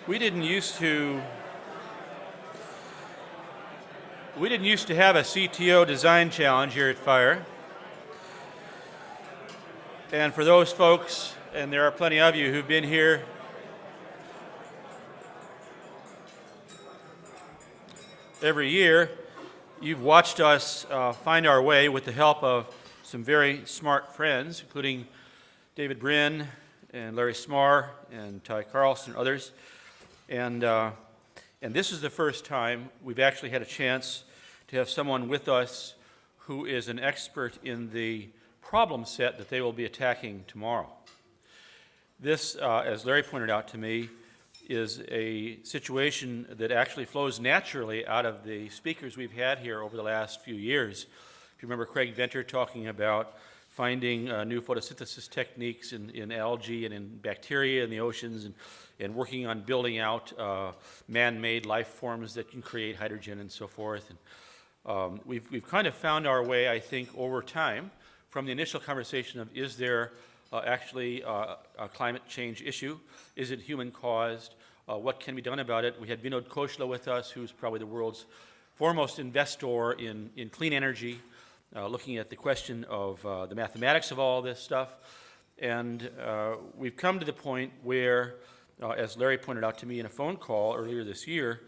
We didn't used to have a CTO design challenge here at FiRe. And for those folks, and there are plenty of you who've been here every year, you've watched us find our way with the help of some very smart friends, including David Brin and Larry Smarr and Ty Carlson and others. And this is the first time we've actually had a chance to have someone with us who is an expert in the problem set that they will be attacking tomorrow. This, as Larry pointed out to me, is a situation that actually flows naturally out of the speakers we've had here over the last few years. If you remember Craig Venter talking about finding new photosynthesis techniques in algae and in bacteria in the oceans, and working on building out man-made life forms that can create hydrogen and so forth. And we've kind of found our way, I think, over time from the initial conversation of is there actually a climate change issue? Is it human-caused? What can be done about it? We had Vinod Khosla with us, who's probably the world's foremost investor in clean energy, looking at the question of the mathematics of all this stuff. And we've come to the point where, as Larry pointed out to me in a phone call earlier this year,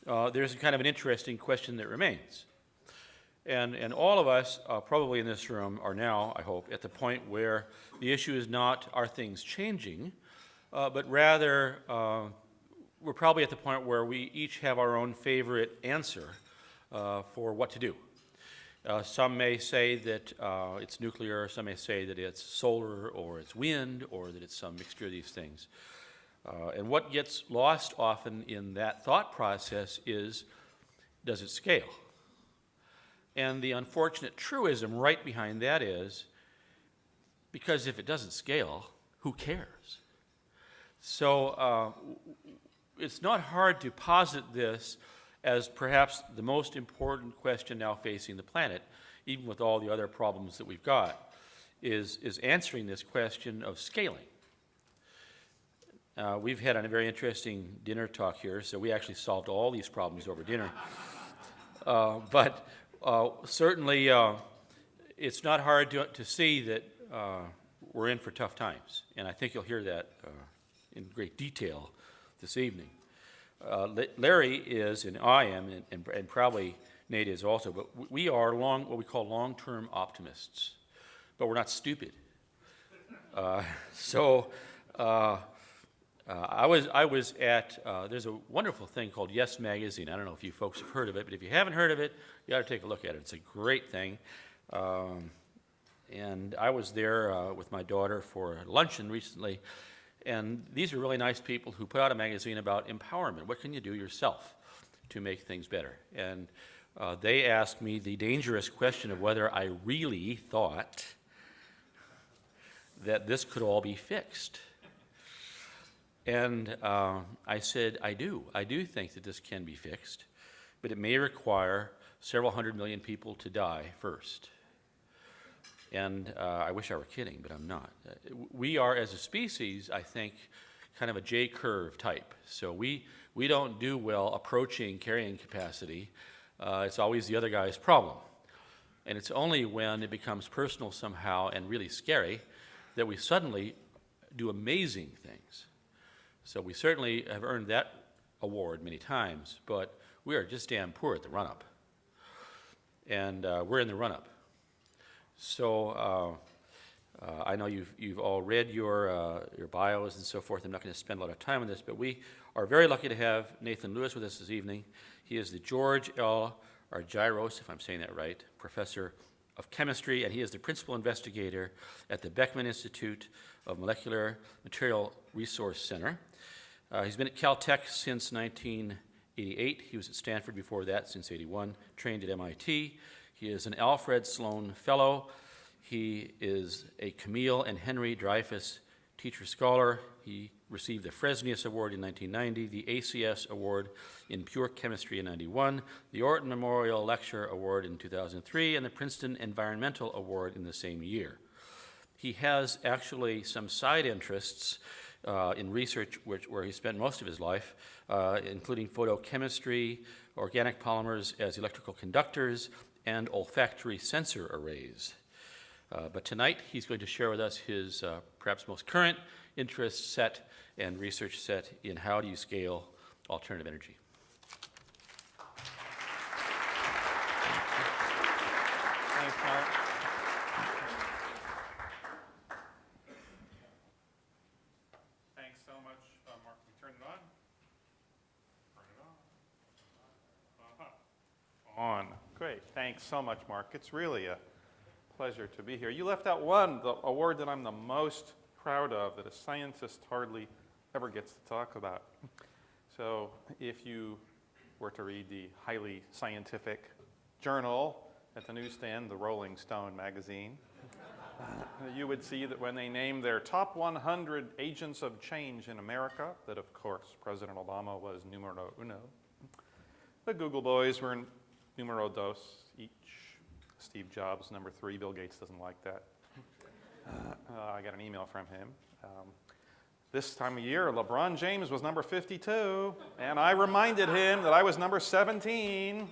there's kind of an interesting question that remains. And all of us, probably in this room, are now, I hope, at the point where the issue is not are things changing, but rather we're probably at the point where we each have our own favorite answer for what to do. Some may say that it's nuclear, some may say that it's solar or it's wind or that it's some mixture of these things. And what gets lost often in that thought process is, does it scale? And the unfortunate truism right behind that is, because if it doesn't scale, who cares? So it's not hard to posit this as perhaps the most important question now facing the planet, even with all the other problems that we've got, is answering this question of scaling. We've had a very interesting dinner talk here, so we actually solved all these problems over dinner. But certainly it's not hard to see that we're in for tough times, and I think you'll hear that in great detail this evening. Larry is, and I am, and probably Nate is also, but we are what we call long-term optimists, but we're not stupid. I was at, there's a wonderful thing called Yes Magazine. I don't know if you folks have heard of it, but if you haven't heard of it, you ought to take a look at it. It's a great thing. And I was there with my daughter for a luncheon recently, and these are really nice people who put out a magazine about empowerment. What can you do yourself to make things better? And they asked me the dangerous question of whether I really thought that this could all be fixed. And I said, I do. I do think that this can be fixed, but it may require several 100 million people to die first. And I wish I were kidding, but I'm not. We are, as a species, I think, kind of a J-curve type. So we don't do well approaching carrying capacity. It's always the other guy's problem. And it's only when it becomes personal somehow and really scary that we suddenly do amazing things. So we certainly have earned that award many times, but we are just damn poor at the run-up. And we're in the run-up. So I know you've all read your bios and so forth. I'm not going to spend a lot of time on this, but we are very lucky to have Nathan Lewis with us this evening. He is the George L. Argyros, if I'm saying that right, professor of chemistry, and he is the principal investigator at the Beckman Institute of Molecular Material Resource Center. He's been at Caltech since 1988. He was at Stanford before that, since 81, trained at MIT. He is an Alfred Sloan Fellow. He is a Camille and Henry Dreyfus Teacher Scholar. He received the Fresnius Award in 1990, the ACS Award in Pure Chemistry in 91, the Orton Memorial Lecture Award in 2003, and the Princeton Environmental Award in the same year. He has actually some side interests in research where he spent most of his life, including photochemistry, organic polymers as electrical conductors, and olfactory sensor arrays. But tonight, he's going to share with us his perhaps most current interest set and research set in how do you scale alternative energy. Thanks, Mark. Thanks so much, Mark. Can you turn it on? Turn it on. On. Great. Thanks so much, Mark. It's really a pleasure to be here. You left out the award that I'm the most proud of, that a scientist hardly ever gets to talk about. So if you were to read the highly scientific journal at the newsstand, the Rolling Stone magazine, you would see that when they named their top 100 agents of change in America, that of course President Obama was numero uno. The Google boys were numero dos each. Steve Jobs, number 3. Bill Gates doesn't like that. I got an email from him. This time of year, LeBron James was number 52, and I reminded him that I was number 17.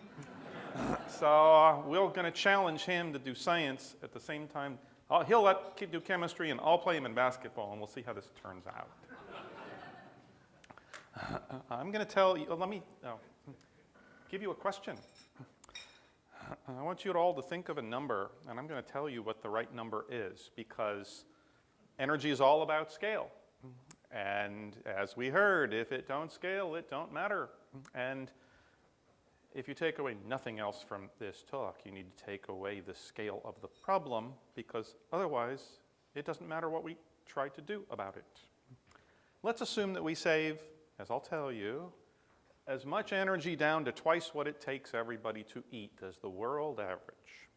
So we're going to challenge him to do science at the same time. He'll do chemistry, and I'll play him in basketball, and we'll see how this turns out. I'm going to tell you, let me give you a question. I want you all to think of a number, and I'm going to tell you what the right number is, because energy is all about scale. And as we heard, if it don't scale, it don't matter. And if you take away nothing else from this talk, you need to take away the scale of the problem, because otherwise it doesn't matter what we try to do about it. Let's assume that we save, as I'll tell you, as much energy down to twice what it takes everybody to eat as the world average.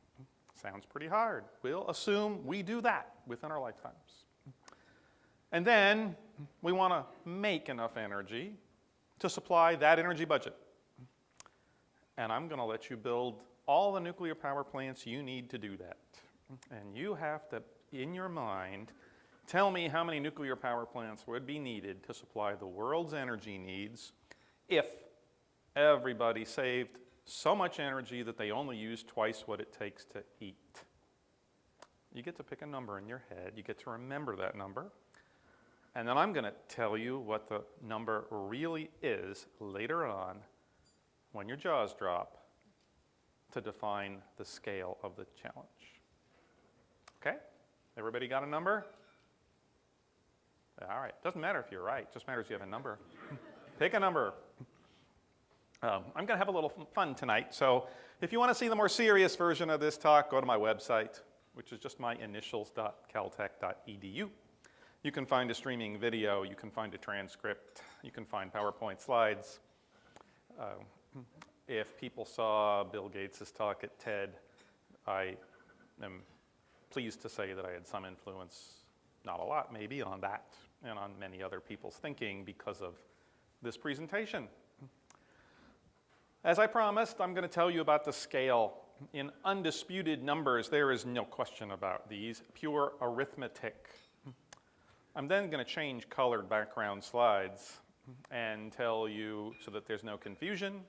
Sounds pretty hard. We'll assume we do that within our lifetimes. And then we want to make enough energy to supply that energy budget. And I'm going to let you build all the nuclear power plants you need to do that. And you have to, in your mind, tell me how many nuclear power plants would be needed to supply the world's energy needs if everybody saved so much energy that they only use twice what it takes to eat. You get to pick a number in your head. You get to remember that number. And then I'm going to tell you what the number really is later on when your jaws drop to define the scale of the challenge. Okay? Everybody got a number? All right. Doesn't matter if you're right. It just matters if you have a number. Pick a number. I'm going to have a little fun tonight. So if you want to see the more serious version of this talk, go to my website, which is just my initials.caltech.edu. You can find a streaming video. You can find a transcript. You can find PowerPoint slides. If people saw Bill Gates' talk at TED, I am pleased to say that I had some influence, not a lot maybe, on that and on many other people's thinking because of this presentation. As I promised, I'm going to tell you about the scale. In undisputed numbers, there is no question about these, pure arithmetic. I'm then going to change colored background slides and tell you, so that there's no confusion,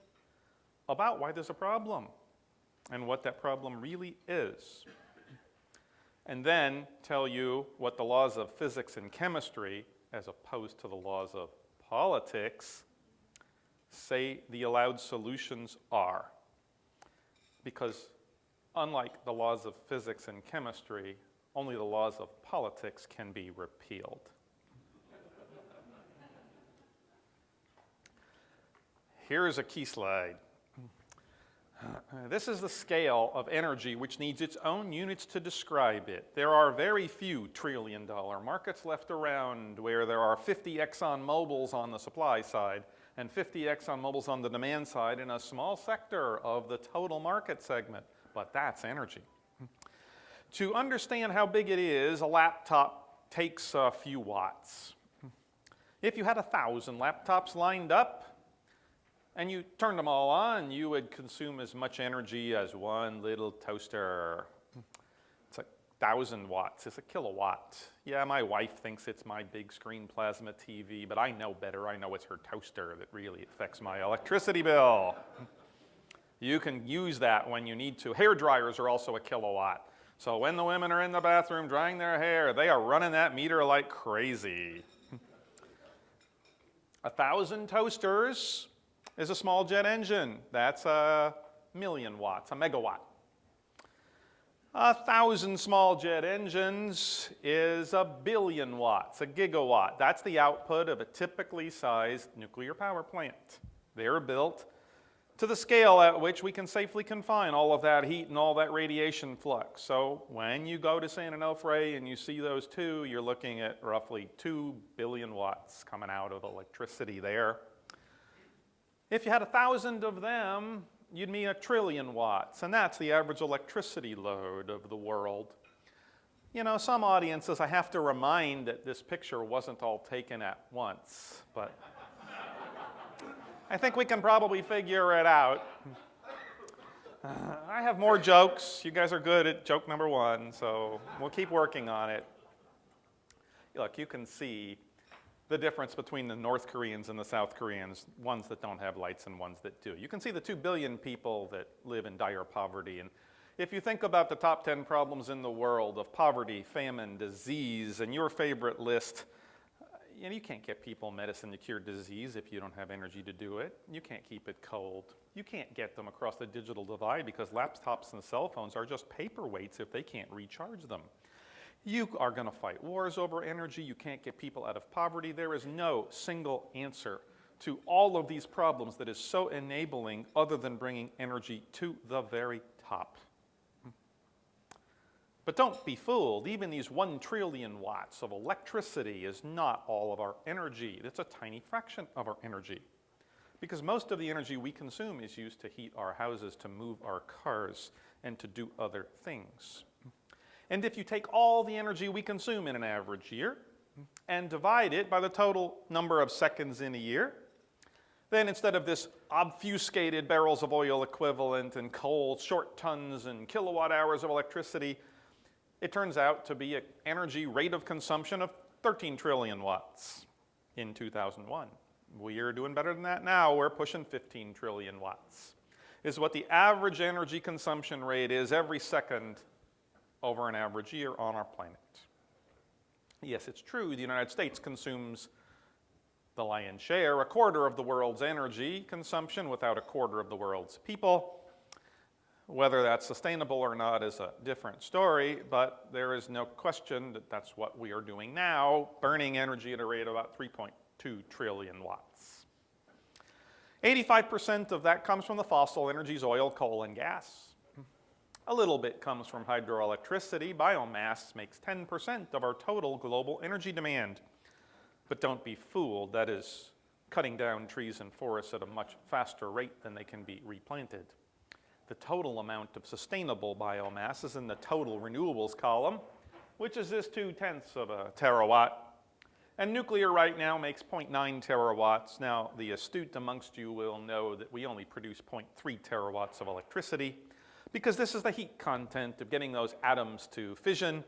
about why there's a problem and what that problem really is. And then tell you what the laws of physics and chemistry, as opposed to the laws of politics, say the allowed solutions are. Because unlike the laws of physics and chemistry, only the laws of politics can be repealed. Here's a key slide. This is the scale of energy which needs its own units to describe it. There are very few trillion-dollar markets left around where there are 50 ExxonMobils on the supply side and 50 ExxonMobils on the demand side in a small sector of the total market segment. But that's energy. To understand how big it is, a laptop takes a few watts. If you had 1,000 laptops lined up and you turned them all on, you would consume as much energy as one little toaster. It's like 1,000 watts is a kilowatt. Yeah, my wife thinks it's my big screen plasma TV, but I know better. I know it's her toaster that really affects my electricity bill. You can use that when you need to. Hair dryers are also a kilowatt. So when the women are in the bathroom drying their hair, they are running that meter like crazy. 1,000 toasters is a small jet engine. That's 1,000,000 watts, a megawatt. 1,000 small jet engines is 1,000,000,000 watts, a gigawatt. That's the output of a typically sized nuclear power plant. They're built to the scale at which we can safely confine all of that heat and all that radiation flux. So when you go to San Onofre and you see those two, you're looking at roughly 2 billion watts coming out of electricity there. If you had 1,000 of them, you'd mean 1,000,000,000,000 watts, and that's the average electricity load of the world. You know, some audiences, I have to remind that this picture wasn't all taken at once, but I think we can probably figure it out. I have more jokes. You guys are good at joke number 1, so we'll keep working on it. Look, you can see the difference between the North Koreans and the South Koreans, ones that don't have lights and ones that do. You can see the 2 billion people that live in dire poverty. And if you think about the top 10 problems in the world of poverty, famine, disease, and your favorite list, you can't get people medicine to cure disease if you don't have energy to do it. You can't keep it cold. You can't get them across the digital divide because laptops and cell phones are just paperweights if they can't recharge them. You are going to fight wars over energy. You can't get people out of poverty. There is no single answer to all of these problems that is so enabling other than bringing energy to the very top. But don't be fooled. Even these 1 trillion watts of electricity is not all of our energy. It's a tiny fraction of our energy. Because most of the energy we consume is used to heat our houses, to move our cars, and to do other things. And if you take all the energy we consume in an average year and divide it by the total number of seconds in a year, then instead of this obfuscated barrels of oil equivalent and coal, short tons and kilowatt hours of electricity, it turns out to be an energy rate of consumption of 13 trillion watts in 2001. We are doing better than that now. We're pushing 15 trillion watts. Is what the average energy consumption rate is every second over an average year on our planet. Yes, it's true, the United States consumes the lion's share, a quarter of the world's energy consumption without a quarter of the world's people. Whether that's sustainable or not is a different story, but there is no question that that's what we are doing now, burning energy at a rate of about 3.2 trillion watts. 85% of that comes from the fossil energies, oil, coal, and gas. A little bit comes from hydroelectricity. Biomass makes 10% of our total global energy demand. But don't be fooled, that is cutting down trees and forests at a much faster rate than they can be replanted. The total amount of sustainable biomass is in the total renewables column, which is this 0.2 of a terawatt. And nuclear right now makes 0.9 terawatts. Now, the astute amongst you will know that we only produce 0.3 terawatts of electricity because this is the heat content of getting those atoms to fission,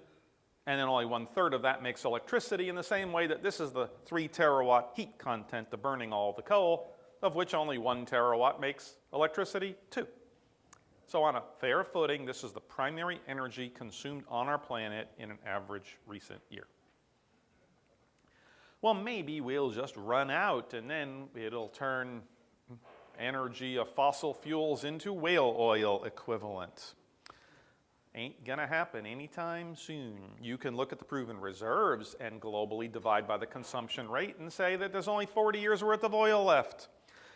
and then only 1/3 of that makes electricity in the same way that this is the 3 terawatt heat content of burning all the coal, of which only 1 terawatt makes electricity too. So on a fair footing, this is the primary energy consumed on our planet in an average recent year. Well, maybe we'll just run out and then it'll turn energy of fossil fuels into whale oil equivalent. Ain't gonna happen anytime soon. You can look at the proven reserves and globally divide by the consumption rate and say that there's only 40 years worth of oil left,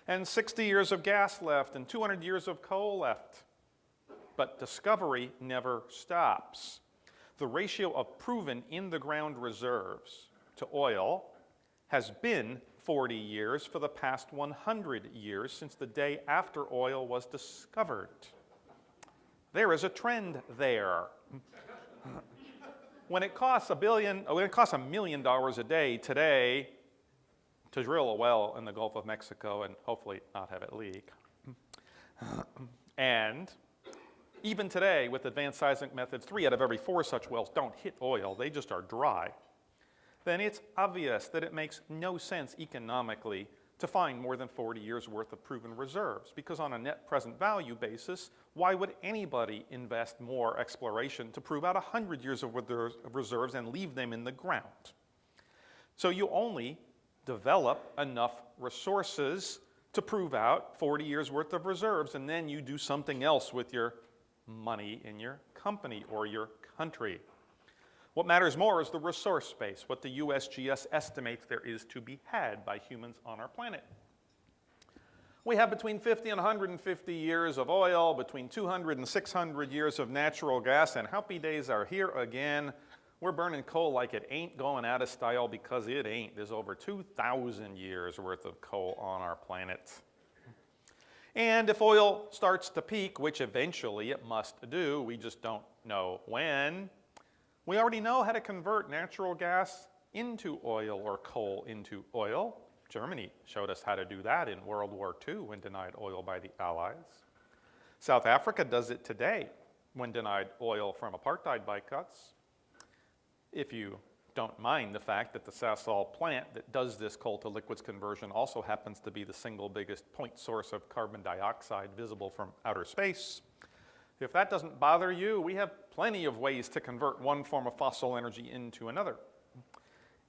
and 60 years of gas left, and 200 years of coal left. But discovery never stops. The ratio of proven in-the-ground reserves to oil has been 40 years for the past 100 years since the day after oil was discovered. There is a trend there. When it costs $1 million a day today to drill a well in the Gulf of Mexico and hopefully not have it leak, and Even today, with advanced seismic methods, 3 out of every 4 such wells don't hit oil, they just are dry, then it's obvious that it makes no sense economically to find more than 40 years' worth of proven reserves, because on a net present value basis, why would anybody invest more exploration to prove out 100 years of reserves and leave them in the ground? So you only develop enough resources to prove out 40 years' worth of reserves, and then you do something else with your money in your company or your country. What matters more is the resource base, what the USGS estimates there is to be had by humans on our planet. We have between 50 and 150 years of oil, between 200 and 600 years of natural gas, and happy days are here again. We're burning coal like it ain't going out of style, because it ain't. There's over 2,000 years worth of coal on our planet. And if oil starts to peak, which eventually it must do, we just don't know when, we already know how to convert natural gas into oil or coal into oil. Germany showed us how to do that in World War II when denied oil by the Allies. South Africa does it today when denied oil from apartheid boycotts. If you don't mind the fact that the Sasol plant that does this coal to liquids conversion also happens to be the single biggest point source of carbon dioxide visible from outer space. If that doesn't bother you, we have plenty of ways to convert one form of fossil energy into another.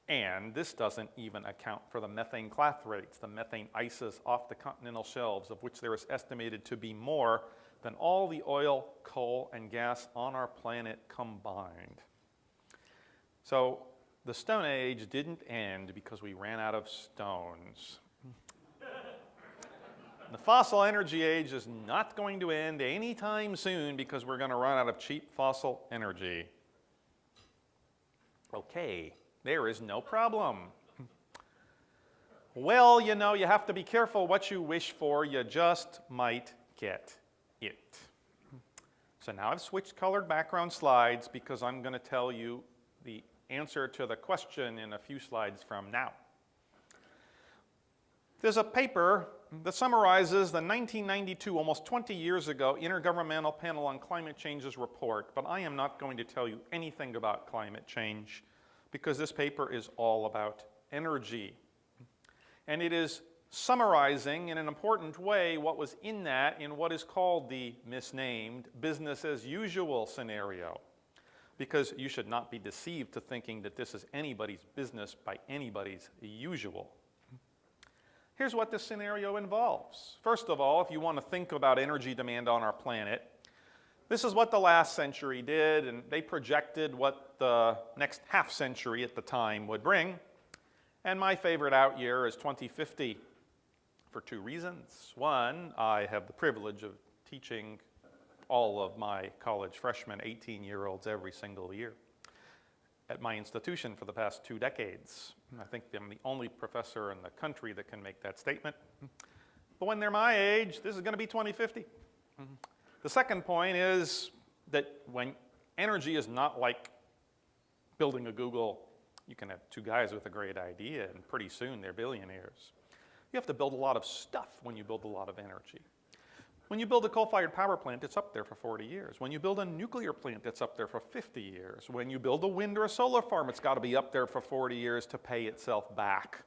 And this doesn't even account for the methane clathrates, the methane ices off the continental shelves, of which there is estimated to be more than all the oil, coal, and gas on our planet combined. So the Stone Age didn't end because we ran out of stones. The fossil energy age is not going to end anytime soon because we're going to run out of cheap fossil energy. Okay, there is no problem. Well, you know, you have to be careful what you wish for. You just might get it. So now I've switched colored background slides because I'm going to tell you the answer to the question in a few slides from now. There's a paper that summarizes the 1992, almost 20 years ago, Intergovernmental Panel on Climate Change's report, but I am not going to tell you anything about climate change because this paper is all about energy. And it is summarizing in an important way what was in that in what is called the misnamed business as usual scenario, because you should not be deceived to thinking that this is anybody's business by anybody's usual. Here's what this scenario involves. First of all, if you want to think about energy demand on our planet, this is what the last century did, and they projected what the next half century at the time would bring. And my favorite out year is 2050 for 2 reasons. One, I have the privilege of teaching all of my college freshmen, 18-year-olds, every single year at my institution for the past 2 decades. I think I'm the only professor in the country that can make that statement. But when they're my age, this is going to be 2050. The second point is that when energy is not like building a Google, you can have 2 guys with a great idea, and pretty soon they're billionaires. You have to build a lot of stuff when you build a lot of energy. When you build a coal-fired power plant, it's up there for 40 years. When you build a nuclear plant, it's up there for 50 years. When you build a wind or a solar farm, it's got to be up there for 40 years to pay itself back.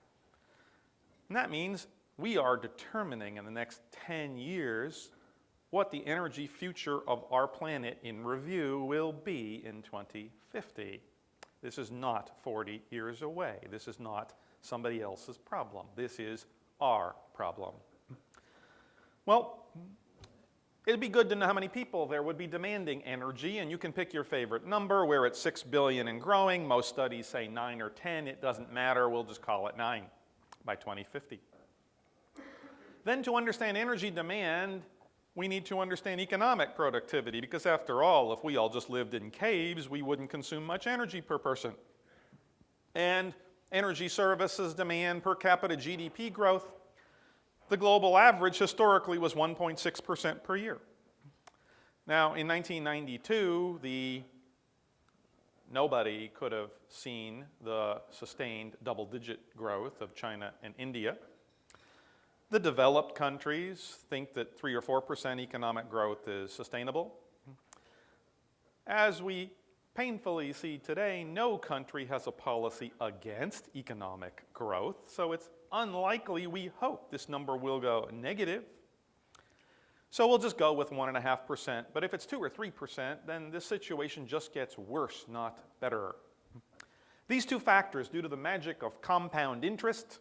And that means we are determining in the next 10 years what the energy future of our planet in review will be in 2050. This is not 40 years away. This is not somebody else's problem. This is our problem. Well, it'd be good to know how many people there would be demanding energy, and you can pick your favorite number. We're at 6 billion and growing. Most studies say 9 or 10. It doesn't matter. We'll just call it 9 by 2050. Then to understand energy demand, we need to understand economic productivity, because after all, if we all just lived in caves, we wouldn't consume much energy per person. And energy services demand per capita GDP growth, the global average historically was 1.6% per year. Now, in 1992, nobody could have seen the sustained double-digit growth of China and India. The developed countries think that 3 or 4% economic growth is sustainable. As we painfully see today, no country has a policy against economic growth, so it's unlikely, we hope, this number will go negative. So we'll just go with 1.5%, but if it's 2 or 3%, then this situation just gets worse, not better. These two factors, due to the magic of compound interest,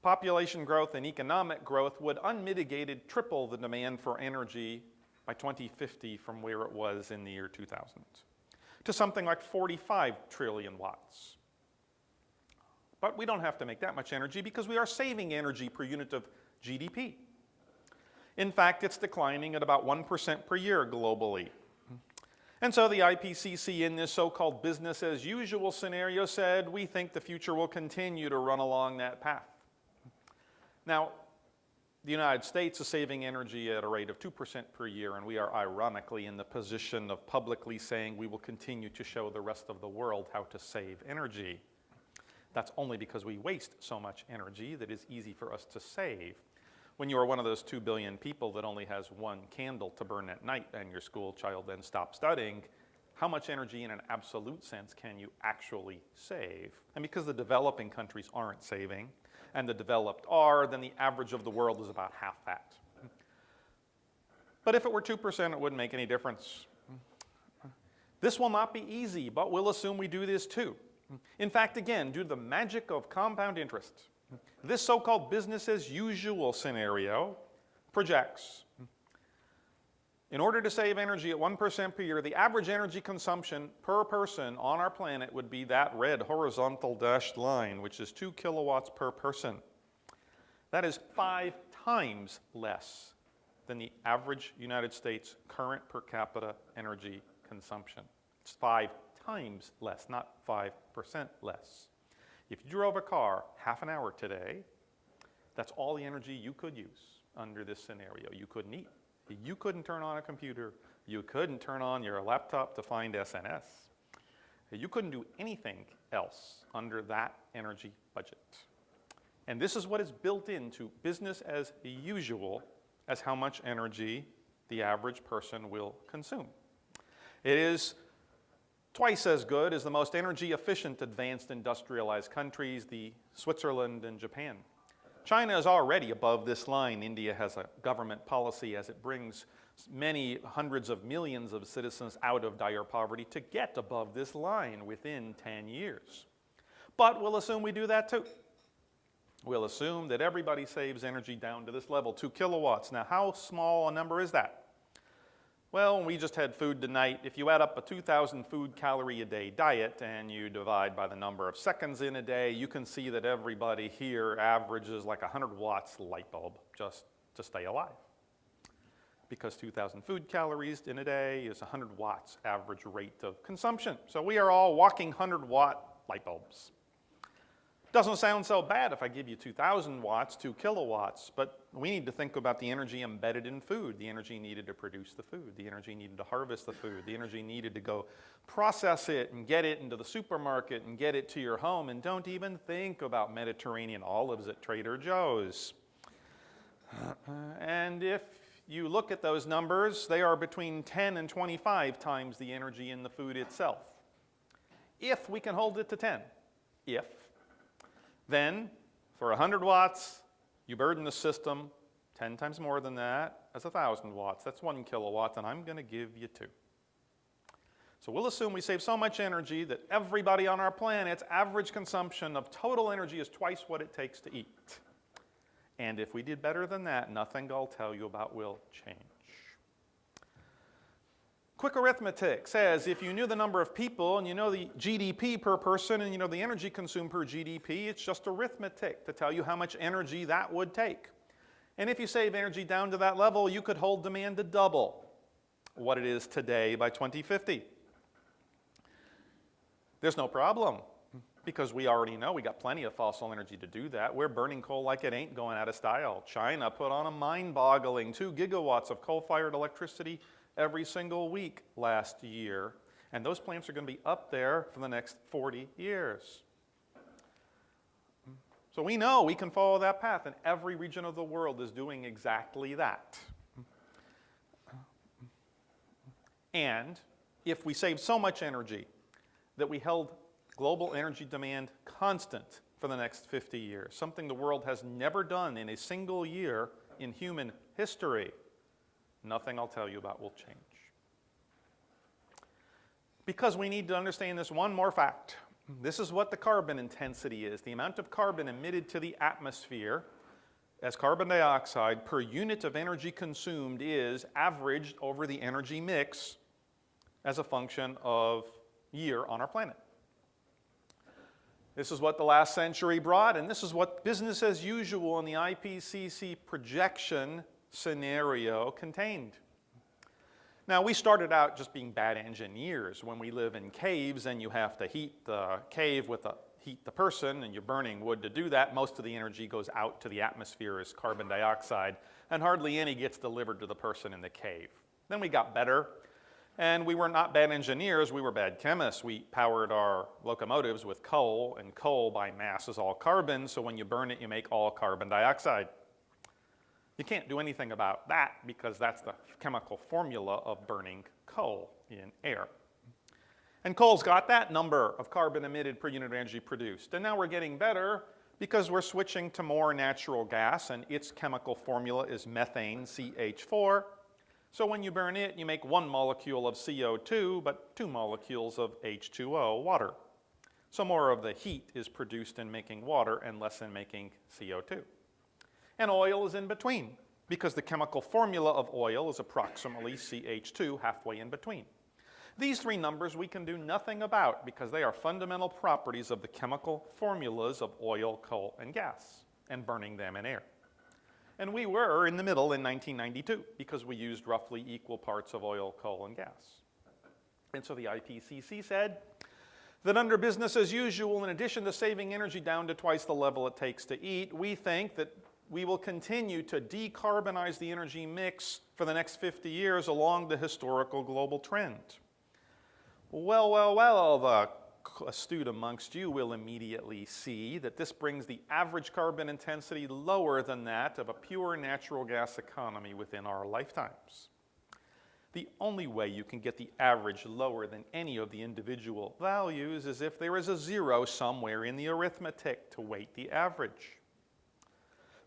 population growth and economic growth, would unmitigated triple the demand for energy by 2050 from where it was in the year 2000 to something like 45 trillion watts. But we don't have to make that much energy because we are saving energy per unit of GDP. In fact, it's declining at about 1% per year globally. And so the IPCC in this so-called business as usual scenario said, we think the future will continue to run along that path. Now, the United States is saving energy at a rate of 2% per year, and we are ironically in the position of publicly saying we will continue to show the rest of the world how to save energy. That's only because we waste so much energy that is easy for us to save. When you are one of those 2 billion people that only has one candle to burn at night and your school child then stops studying, how much energy in an absolute sense can you actually save? And because the developing countries aren't saving, and the developed are, then the average of the world is about half that. But if it were 2%, it wouldn't make any difference. This will not be easy, but we'll assume we do this too. In fact, again, due to the magic of compound interest, this so-called business as usual scenario projects, in order to save energy at 1% per year, the average energy consumption per person on our planet would be that red horizontal dashed line, which is 2 kilowatts per person. That is 5 times less than the average United States current per capita energy consumption. It's 5 times less, not 5% less. If you drove a car half an hour today, that's all the energy you could use under this scenario. You couldn't eat. You couldn't turn on a computer. You couldn't turn on your laptop to find SNS. You couldn't do anything else under that energy budget. And this is what is built into business as usual as how much energy the average person will consume. It is twice as good as the most energy efficient advanced industrialized countries, the Switzerland and Japan. China is already above this line. India has a government policy as it brings many hundreds of millions of citizens out of dire poverty to get above this line within 10 years. But we'll assume we do that too. We'll assume that everybody saves energy down to this level, 2 kilowatts. Now, how small a number is that? Well, we just had food tonight. If you add up a 2,000 food calorie a day diet and you divide by the number of seconds in a day, you can see that everybody here averages like 100 watts light bulb just to stay alive. Because 2,000 food calories in a day is 100 watts average rate of consumption. So we are all walking 100-watt light bulbs. Doesn't sound so bad if I give you 2,000 watts, 2 kilowatts, but we need to think about the energy embedded in food, the energy needed to produce the food, the energy needed to harvest the food, the energy needed to go process it and get it into the supermarket and get it to your home, and don't even think about Mediterranean olives at Trader Joe's. And if you look at those numbers, they are between 10 and 25 times the energy in the food itself. If we can hold it to 10, then for 100 watts, you burden the system 10 times more than that. That's 1,000 watts. That's 1 kilowatt, and I'm going to give you 2. So we'll assume we save so much energy that everybody on our planet's average consumption of total energy is twice what it takes to eat. And if we did better than that, nothing I'll tell you about will change. Quick arithmetic says if you knew the number of people and you know the GDP per person and you know the energy consumed per GDP, it's just arithmetic to tell you how much energy that would take. And if you save energy down to that level, you could hold demand to double what it is today by 2050. There's no problem because we already know we got plenty of fossil energy to do that. We're burning coal like it ain't going out of style. China put on a mind-boggling 2 gigawatts of coal-fired electricity every single week last year, and those plants are going to be up there for the next 40 years. So we know we can follow that path, and every region of the world is doing exactly that. And if we saved so much energy that we held global energy demand constant for the next 50 years, something the world has never done in a single year in human history, nothing I'll tell you about will change. Because we need to understand this one more fact. This is what the carbon intensity is, the amount of carbon emitted to the atmosphere as carbon dioxide per unit of energy consumed is averaged over the energy mix as a function of year on our planet. This is what the last century brought, and this is what business as usual in the IPCC projection scenario contained. Now, we started out just being bad engineers. When we live in caves and you have to heat the cave heat the person, and you're burning wood to do that, most of the energy goes out to the atmosphere as carbon dioxide, and hardly any gets delivered to the person in the cave. Then we got better, and we were not bad engineers, we were bad chemists. We powered our locomotives with coal, and coal by mass is all carbon, so when you burn it, you make all carbon dioxide. You can't do anything about that because that's the chemical formula of burning coal in air. And coal's got that number of carbon emitted per unit of energy produced. And now we're getting better because we're switching to more natural gas, and its chemical formula is methane, CH4. So when you burn it, you make 1 molecule of CO2, but 2 molecules of H2O, water. So more of the heat is produced in making water and less in making CO2. And oil is in between, because the chemical formula of oil is approximately CH2, halfway in between. These three numbers we can do nothing about because they are fundamental properties of the chemical formulas of oil, coal, and gas, and burning them in air. And we were in the middle in 1992 because we used roughly equal parts of oil, coal, and gas. And so the IPCC said that under business as usual, in addition to saving energy down to twice the level it takes to eat, we think that we will continue to decarbonize the energy mix for the next 50 years along the historical global trend. Well, the astute amongst you will immediately see that this brings the average carbon intensity lower than that of a pure natural gas economy within our lifetimes. The only way you can get the average lower than any of the individual values is if there is a zero somewhere in the arithmetic to weight the average.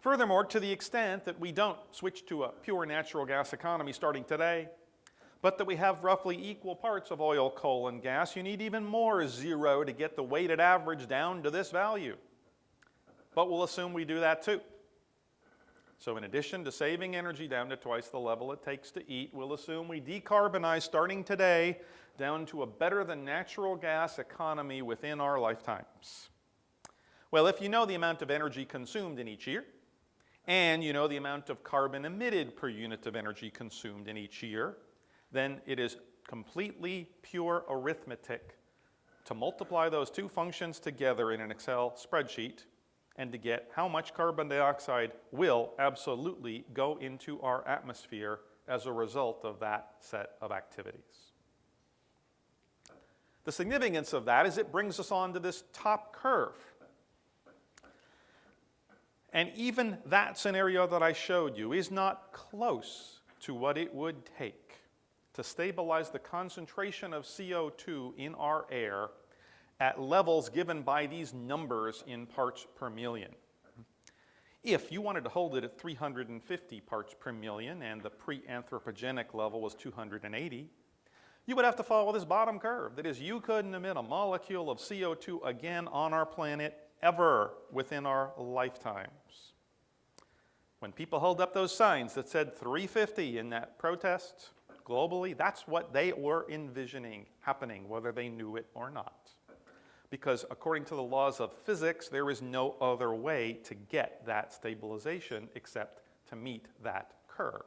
Furthermore, to the extent that we don't switch to a pure natural gas economy starting today, but that we have roughly equal parts of oil, coal, and gas, you need even more zero to get the weighted average down to this value. But we'll assume we do that too. So in addition to saving energy down to twice the level it takes to eat, we'll assume we decarbonize starting today down to a better than natural gas economy within our lifetimes. Well, if you know the amount of energy consumed in each year, and you know the amount of carbon emitted per unit of energy consumed in each year, then it is completely pure arithmetic to multiply those two functions together in an Excel spreadsheet and to get how much carbon dioxide will absolutely go into our atmosphere as a result of that set of activities. The significance of that is it brings us onto this top curve. And even that scenario that I showed you is not close to what it would take to stabilize the concentration of CO2 in our air at levels given by these numbers in parts per million. If you wanted to hold it at 350 parts per million and the pre-anthropogenic level was 280, you would have to follow this bottom curve. That is, you couldn't emit a molecule of CO2 again on our planet ever within our lifetimes. When people held up those signs that said 350 in that protest globally, that's what they were envisioning happening, whether they knew it or not. Because according to the laws of physics, there is no other way to get that stabilization except to meet that curve.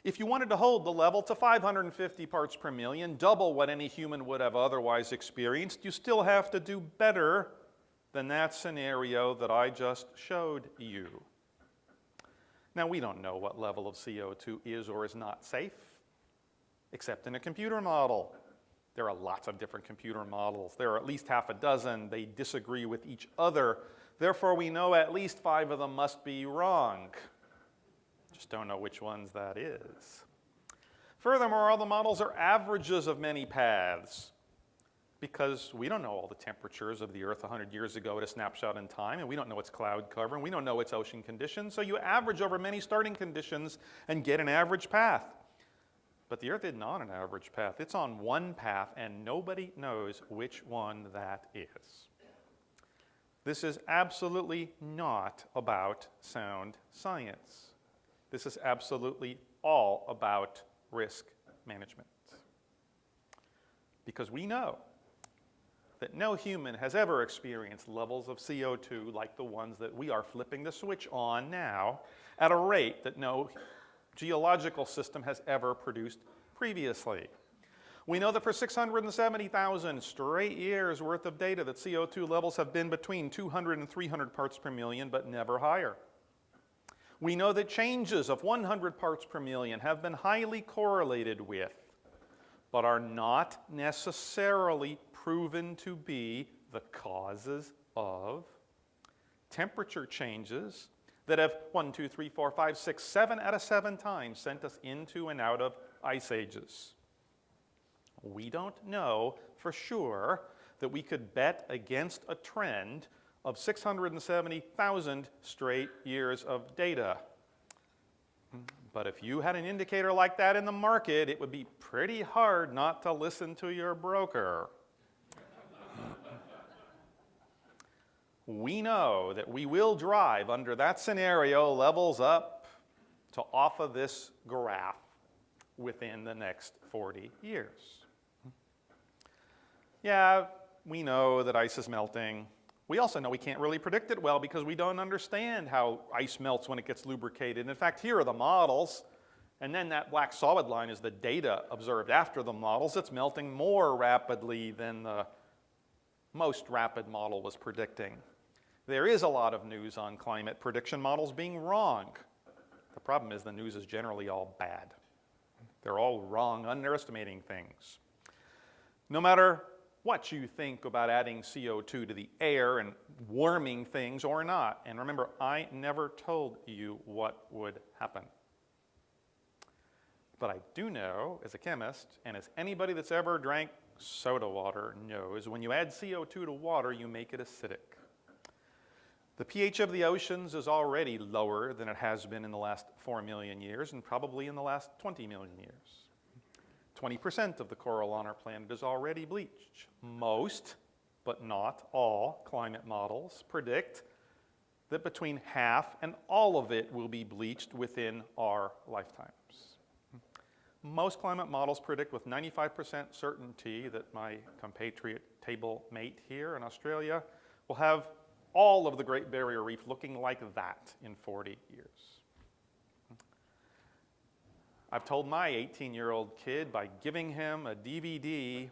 If you wanted to hold the level to 550 parts per million, double what any human would have otherwise experienced, you still have to do better than that scenario that I just showed you. Now, we don't know what level of CO2 is or is not safe, except in a computer model. There are lots of different computer models. There are at least half a dozen. They disagree with each other. Therefore, we know at least 5 of them must be wrong. Just don't know which ones that is. Furthermore, all the models are averages of many paths, because we don't know all the temperatures of the Earth 100 years ago at a snapshot in time, and we don't know its cloud cover, and we don't know its ocean conditions, so you average over many starting conditions and get an average path. But the Earth isn't on an average path. It's on one path, and nobody knows which one that is. This is absolutely not about sound science. This is absolutely all about risk management. Because we know that no human has ever experienced levels of CO2 like the ones that we are flipping the switch on now at a rate that no geological system has ever produced previously. We know that for 670,000 straight years worth of data that CO2 levels have been between 200 and 300 parts per million, but never higher. We know that changes of 100 parts per million have been highly correlated with, but are not necessarily proven to be the causes of temperature changes that have 1, 2, 3, 4, 5, 6, 7 out of 7 times sent us into and out of ice ages. We don't know for sure that we could bet against a trend of 670,000 straight years of data. But if you had an indicator like that in the market, it would be pretty hard not to listen to your broker. We know that we will drive under that scenario levels up to off of this graph within the next 40 years. Yeah, we know that ice is melting. We also know we can't really predict it well because we don't understand how ice melts when it gets lubricated. In fact, here are the models, and then that black solid line is the data observed after the models. It's melting more rapidly than the most rapid model was predicting. There is a lot of news on climate prediction models being wrong. The problem is the news is generally all bad. They're all wrong, underestimating things. No matter what you think about adding CO2 to the air and warming things or not, and remember, I never told you what would happen. But I do know, as a chemist, and as anybody that's ever drank soda water knows, when you add CO2 to water, you make it acidic. The pH of the oceans is already lower than it has been in the last 4 million years and probably in the last 20 million years. 20% of the coral on our planet is already bleached. Most, but not all, climate models predict that between half and all of it will be bleached within our lifetimes. Most climate models predict with 95% certainty that my compatriot table mate here in Australia will have all of the Great Barrier Reef looking like that in 40 years. I've told my 18-year-old kid by giving him a DVD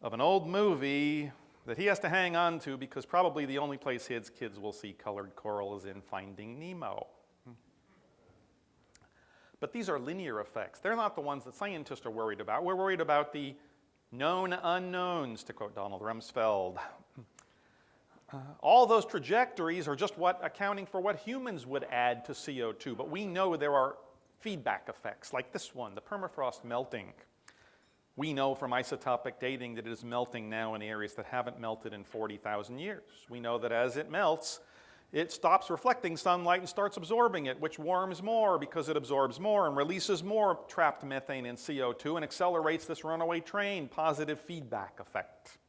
of an old movie that he has to hang on to because probably the only place his kids will see colored coral is in Finding Nemo. But these are linear effects. They're not the ones that scientists are worried about. We're worried about the known unknowns, to quote Donald Rumsfeld. All those trajectories are just accounting for what humans would add to CO2, but we know there are feedback effects like this one, the permafrost melting. We know from isotopic dating that it is melting now in areas that haven't melted in 40,000 years. We know that as it melts, it stops reflecting sunlight and starts absorbing it, which warms more because it absorbs more and releases more trapped methane and CO2 and accelerates this runaway train positive feedback effect.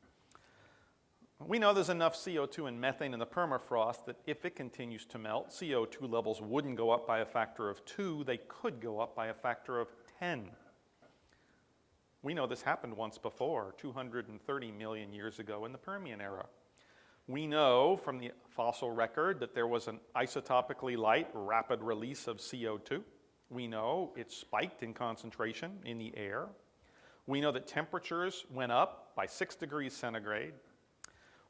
We know there's enough CO2 and methane in the permafrost that if it continues to melt, CO2 levels wouldn't go up by a factor of 2, they could go up by a factor of 10. We know this happened once before, 230 million years ago in the Permian era. We know from the fossil record that there was an isotopically light, rapid release of CO2. We know it spiked in concentration in the air. We know that temperatures went up by 6 degrees centigrade.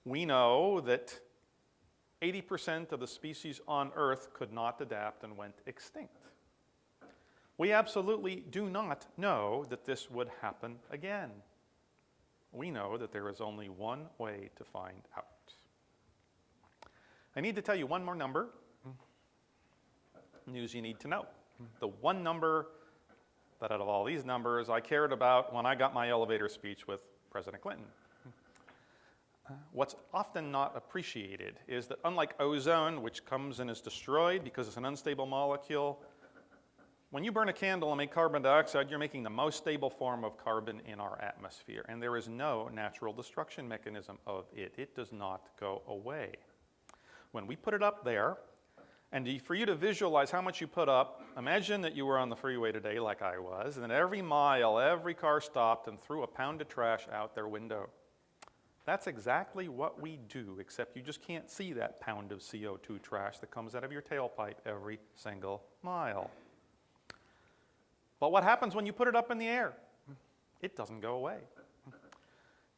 We know that 80% of the species on Earth could not adapt and went extinct. We absolutely do not know that this would happen again. We know that there is only one way to find out. I need to tell you one more number, news you need to know. The one number that out of all these numbers, I cared about when I got my elevator speech with President Clinton. What's often not appreciated is that unlike ozone, which comes and is destroyed because it's an unstable molecule, when you burn a candle and make carbon dioxide, you're making the most stable form of carbon in our atmosphere, and there is no natural destruction mechanism of it. It does not go away. When we put it up there, and for you to visualize how much you put up, imagine that you were on the freeway today like I was, and then every mile, every car stopped and threw a pound of trash out their window. That's exactly what we do, except you just can't see that pound of CO2 trash that comes out of your tailpipe every single mile. But what happens when you put it up in the air? It doesn't go away.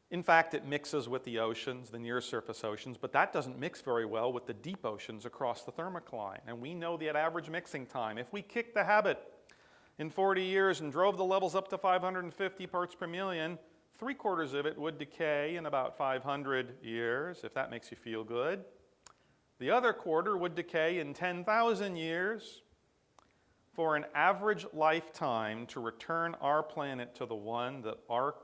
In fact, it mixes with the oceans, the near surface oceans, but that doesn't mix very well with the deep oceans across the thermocline. And we know the average mixing time. If we kicked the habit in 40 years and drove the levels up to 550 parts per million, 3/4 of it would decay in about 500 years, if that makes you feel good. The other quarter would decay in 10,000 years for an average lifetime to return our planet to the one that our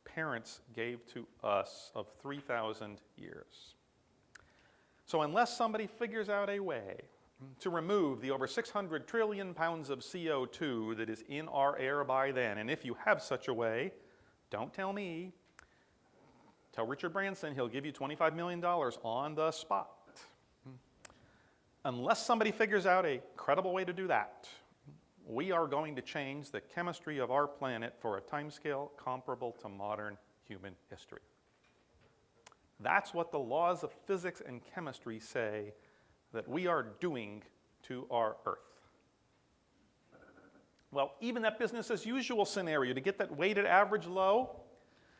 parents gave to us of 3,000 years. So unless somebody figures out a way to remove the over 600 trillion pounds of CO2 that is in our air by then, and if you have such a way, don't tell me. Tell Richard Branson, he'll give you $25 million on the spot. Unless somebody figures out a credible way to do that, we are going to change the chemistry of our planet for a timescale comparable to modern human history. That's what the laws of physics and chemistry say that we are doing to our Earth. Well, even that business as usual scenario to get that weighted average low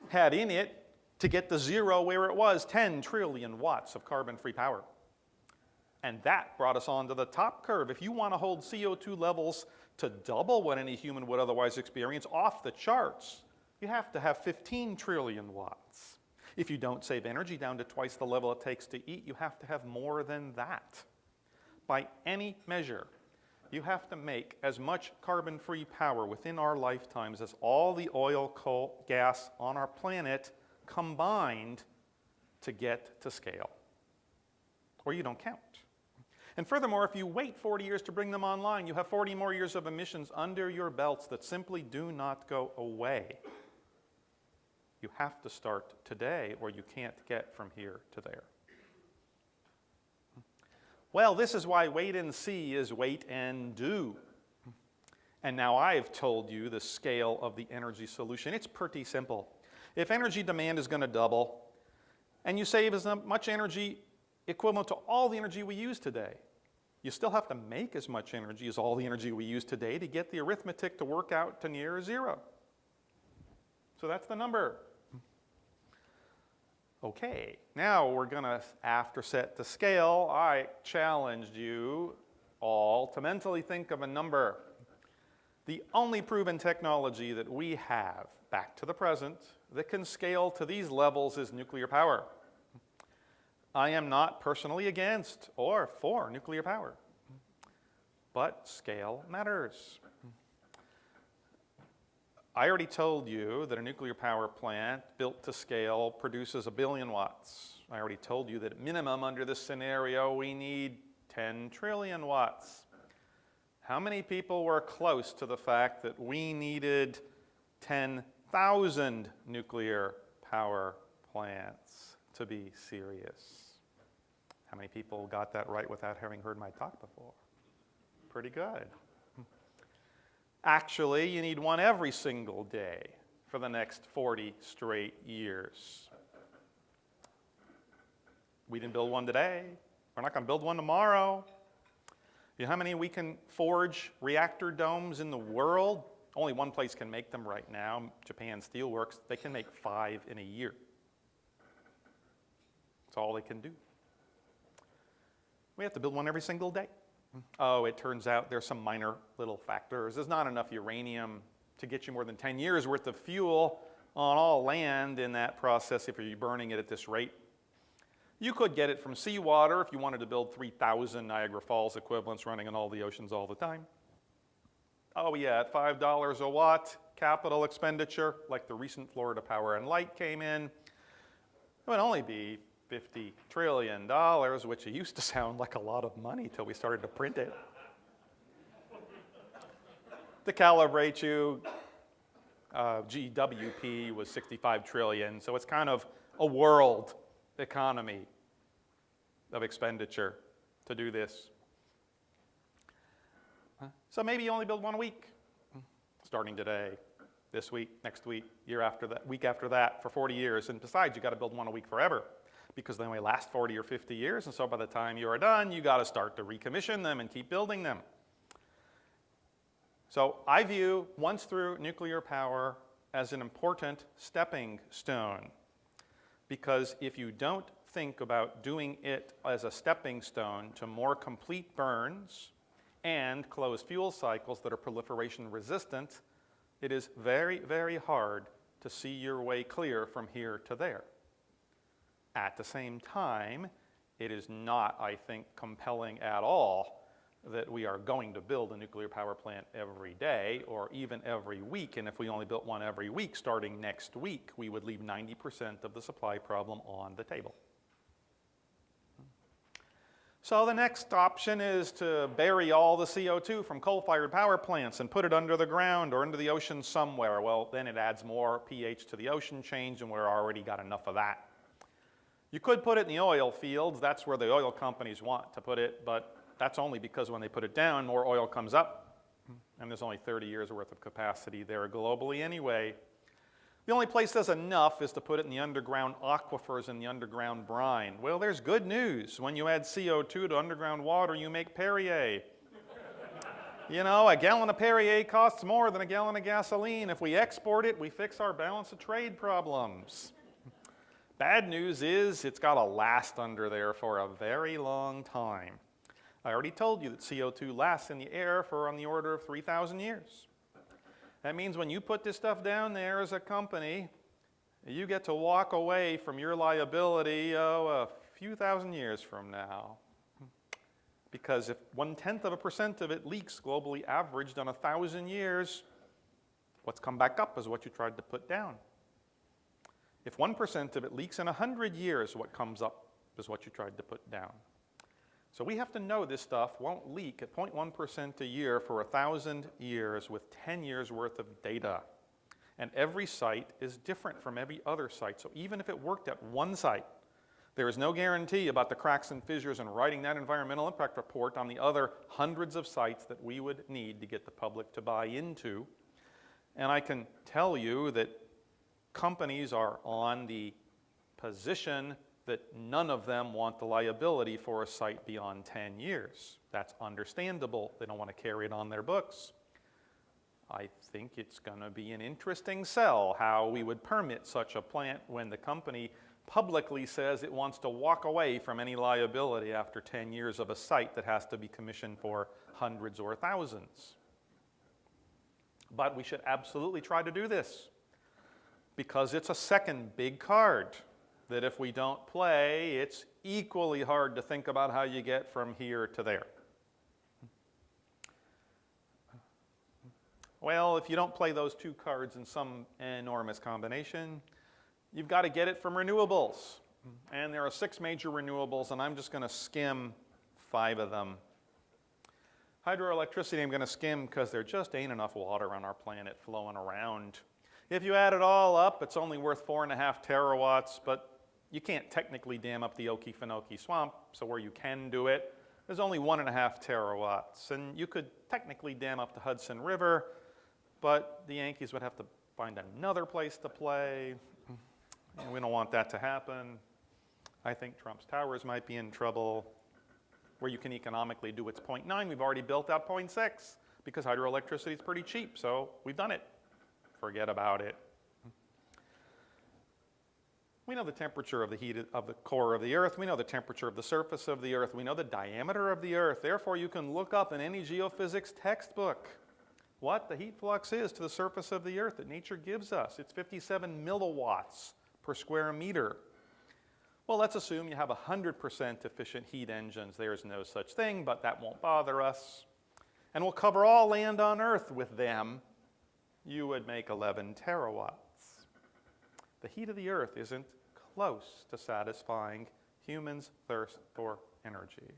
had in it, to get the zero where it was, 10 trillion watts of carbon-free power. And that brought us onto the top curve. If you want to hold CO2 levels to double what any human would otherwise experience off the charts, you have to have 15 trillion watts. If you don't save energy down to twice the level it takes to eat, you have to have more than that. By any measure, you have to make as much carbon-free power within our lifetimes as all the oil, coal, gas on our planet combined to get to scale, or you don't count. And furthermore, if you wait 40 years to bring them online, you have 40 more years of emissions under your belts that simply do not go away. You have to start today, or you can't get from here to there. Well, this is why wait and see is wait and do. And now I've told you the scale of the energy solution. It's pretty simple. If energy demand is going to double, and you save as much energy equivalent to all the energy we use today, you still have to make as much energy as all the energy we use today to get the arithmetic to work out to near zero. So that's the number. Okay, now we're going to, after set the scale, I challenged you all to mentally think of a number. The only proven technology that we have, back to the present, that can scale to these levels is nuclear power. I am not personally against or for nuclear power, but scale matters. I already told you that a nuclear power plant built to scale produces 1 billion watts. I already told you that at minimum under this scenario we need 10 trillion watts. How many people were close to the fact that we needed 10,000 nuclear power plants to be serious? How many people got that right without having heard my talk before? Pretty good. Actually, you need one every single day for the next 40 straight years. We didn't build one today. We're not going to build one tomorrow. You know how many we can forge reactor domes in the world? Only one place can make them right now, Japan Steelworks. They can make 5 in a year. That's all they can do. We have to build one every single day. Oh, it turns out there's some minor little factors. There's not enough uranium to get you more than 10 years worth of fuel on all land in that process if you're burning it at this rate. You could get it from seawater if you wanted to build 3,000 Niagara Falls equivalents running in all the oceans all the time. Oh yeah, at $5 a watt, capital expenditure, like the recent Florida Power and Light came in, it would only be $50 trillion, which used to sound like a lot of money till we started to print it. To calibrate you, GWP was 65 trillion, so it's kind of a world economy of expenditure to do this. So maybe you only build one a week, starting today, this week, next week, year after that, week after that, for 40 years. And besides, you got to build one a week forever, because they only last 40 or 50 years. And so by the time you are done, you got to start to recommission them and keep building them. So I view once-through nuclear power as an important stepping stone, because if you don't think about doing it as a stepping stone to more complete burns and closed fuel cycles that are proliferation resistant, it is very, very hard to see your way clear from here to there. At the same time, it is not, I think, compelling at all that we are going to build a nuclear power plant every day or even every week. And if we only built one every week, starting next week, we would leave 90% of the supply problem on the table. So the next option is to bury all the CO2 from coal-fired power plants and put it under the ground or into the ocean somewhere. Well, then it adds more pH to the ocean change, and we've already got enough of that. You could put it in the oil fields. That's where the oil companies want to put it, but that's only because when they put it down, more oil comes up, and there's only 30 years worth of capacity there globally anyway. The only place there's enough is to put it in the underground aquifers and the underground brine. Well, there's good news. When you add CO2 to underground water, you make Perrier. You know, a gallon of Perrier costs more than a gallon of gasoline. If we export it, we fix our balance of trade problems. Bad news is it's got to last under there for a very long time. I already told you that CO2 lasts in the air for on the order of 3,000 years. That means when you put this stuff down there as a company, you get to walk away from your liability a few thousand years from now. Because if 0.1% of it leaks globally averaged on 1,000 years, what's come back up is what you tried to put down. If 1% of it leaks in 100 years, what comes up is what you tried to put down. So we have to know this stuff won't leak at 0.1% a year for 1,000 years with 10 years worth of data. And every site is different from every other site. So even if it worked at one site, there is no guarantee about the cracks and fissures and writing that environmental impact report on the other hundreds of sites that we would need to get the public to buy into. And I can tell you that companies are on the position that none of them want the liability for a site beyond 10 years. That's understandable. They don't want to carry it on their books. I think it's going to be an interesting sell how we would permit such a plant when the company publicly says it wants to walk away from any liability after 10 years of a site that has to be commissioned for hundreds or thousands. But we should absolutely try to do this, because it's a second big card that if we don't play, it's equally hard to think about how you get from here to there. Well, if you don't play those two cards in some enormous combination, you've got to get it from renewables. And there are 6 major renewables, and I'm just going to skim 5 of them. Hydroelectricity I'm going to skim because there just ain't enough water on our planet flowing around. If you add it all up, it's only worth 4.5 terawatts, but you can't technically dam up the Okefenokee Swamp, so where you can do it, there's only 1.5 terawatts. And you could technically dam up the Hudson River, but the Yankees would have to find another place to play. And we don't want that to happen. I think Trump's Towers might be in trouble. Where you can economically do its 0.9, we've already built out 0.6 because hydroelectricity is pretty cheap, so we've done it. Forget about it. We know the temperature of the heat of the core of the Earth. We know the temperature of the surface of the Earth. We know the diameter of the Earth. Therefore, you can look up in any geophysics textbook what the heat flux is to the surface of the Earth that nature gives us. It's 57 milliwatts per square meter. Well, let's assume you have 100% efficient heat engines. There's no such thing, but that won't bother us. and will cover all land on Earth with them, you would make 11 terawatts. The heat of the Earth isn't close to satisfying humans' thirst for energy.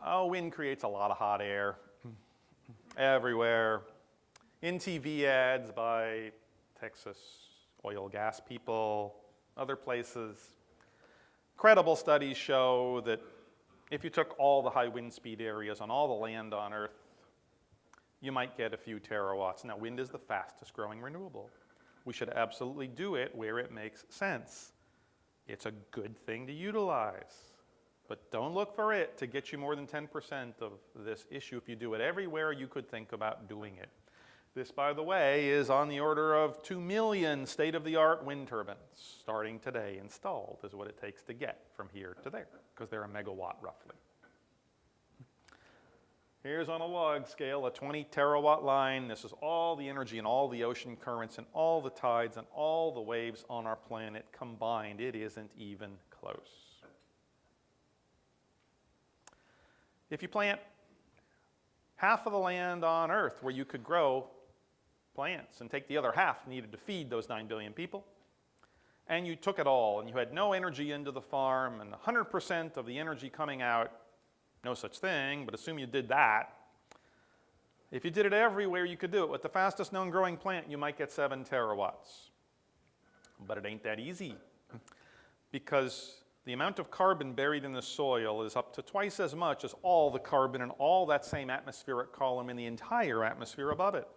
Wind creates a lot of hot air everywhere. In TV ads by Texas oil gas people, other places. Credible studies show that if you took all the high wind speed areas on all the land on Earth, you might get a few terawatts. Now, wind is the fastest growing renewable. We should absolutely do it where it makes sense. It's a good thing to utilize. But don't look for it to get you more than 10% of this issue. If you do it everywhere, you could think about doing it. This, by the way, is on the order of 2 million state-of-the-art wind turbines starting today installed is what it takes to get from here to there, because they're a megawatt roughly. Here's on a log scale a 20 terawatt line. This is all the energy and all the ocean currents and all the tides and all the waves on our planet combined. It isn't even close. If you plant half of the land on Earth where you could grow plants and take the other half needed to feed those 9 billion people, and you took it all and you had no energy into the farm and 100% of the energy coming out, no such thing, but assume you did that. If you did it everywhere you could do it with the fastest known growing plant, you might get 7 terawatts. But it ain't that easy, because the amount of carbon buried in the soil is up to twice as much as all the carbon in all that same atmospheric column in the entire atmosphere above it.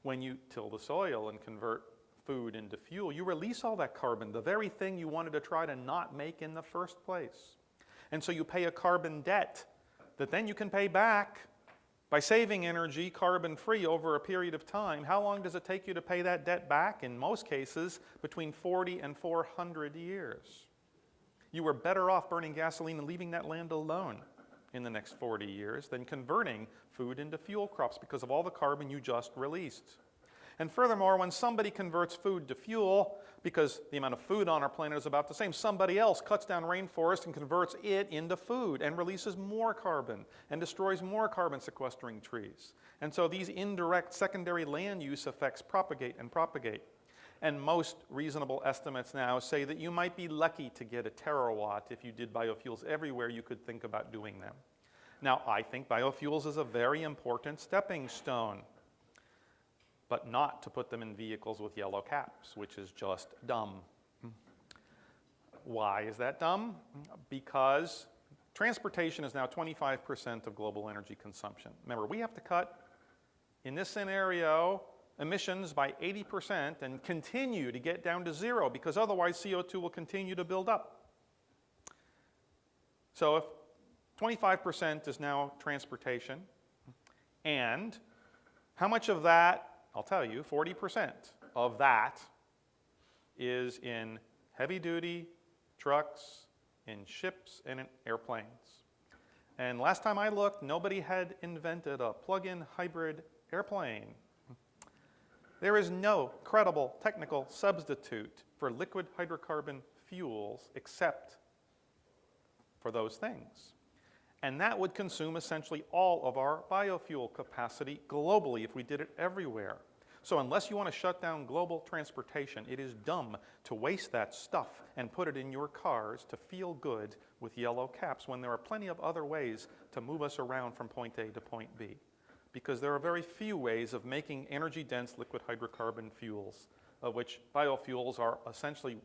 When you till the soil and convert food into fuel, you release all that carbon, the very thing you wanted to try to not make in the first place. And so you pay a carbon debt that then you can pay back by saving energy carbon-free over a period of time. How long does it take you to pay that debt back? In most cases, between 40 and 400 years. You were better off burning gasoline and leaving that land alone in the next 40 years than converting food into fuel crops because of all the carbon you just released. And furthermore, when somebody converts food to fuel, because the amount of food on our planet is about the same, somebody else cuts down rainforest and converts it into food and releases more carbon and destroys more carbon sequestering trees. And so these indirect secondary land use effects propagate and propagate. And most reasonable estimates now say that you might be lucky to get a terawatt if you did biofuels everywhere you could think about doing them. Now, I think biofuels is a very important stepping stone, but not to put them in vehicles with yellow caps, which is just dumb. Why is that dumb? Because transportation is now 25% of global energy consumption. Remember, we have to cut, in this scenario, emissions by 80% and continue to get down to zero, because otherwise CO2 will continue to build up. So if 25% is now transportation, and how much of that, I'll tell you, 40% of that is in heavy-duty trucks, in ships, and in airplanes. And last time I looked, nobody had invented a plug-in hybrid airplane. There is no credible technical substitute for liquid hydrocarbon fuels except for those things. And that would consume essentially all of our biofuel capacity globally if we did it everywhere. So unless you want to shut down global transportation, it is dumb to waste that stuff and put it in your cars to feel good with yellow caps when there are plenty of other ways to move us around from point A to point B. Because there are very few ways of making energy-dense liquid hydrocarbon fuels, of which biofuels are essentially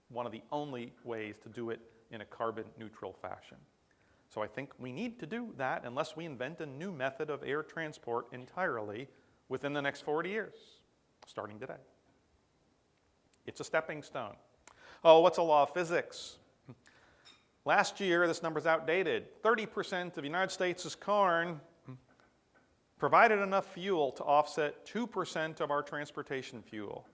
one of the only ways to do it in a carbon-neutral fashion. So I think we need to do that unless we invent a new method of air transport entirely within the next 40 years, starting today. It's a stepping stone. Oh, what's a law of physics? Last year, this number's outdated. 30% of the United States' corn provided enough fuel to offset 2% of our transportation fuel.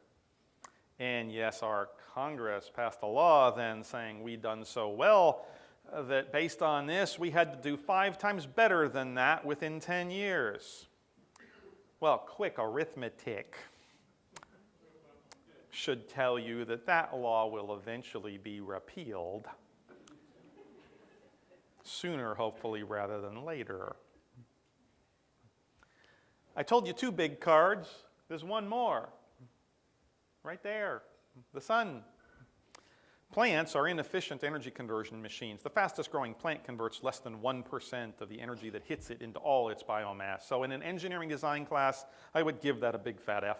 And yes, our Congress passed a law then saying we'd done so well that based on this, we had to do 5 times better than that within 10 years. Well, quick arithmetic should tell you that that law will eventually be repealed sooner, hopefully, rather than later. I told you 2 big cards. There's one more. Right there. The sun. Plants are inefficient energy conversion machines. The fastest growing plant converts less than 1% of the energy that hits it into all its biomass. So in an engineering design class, I would give that a big fat F.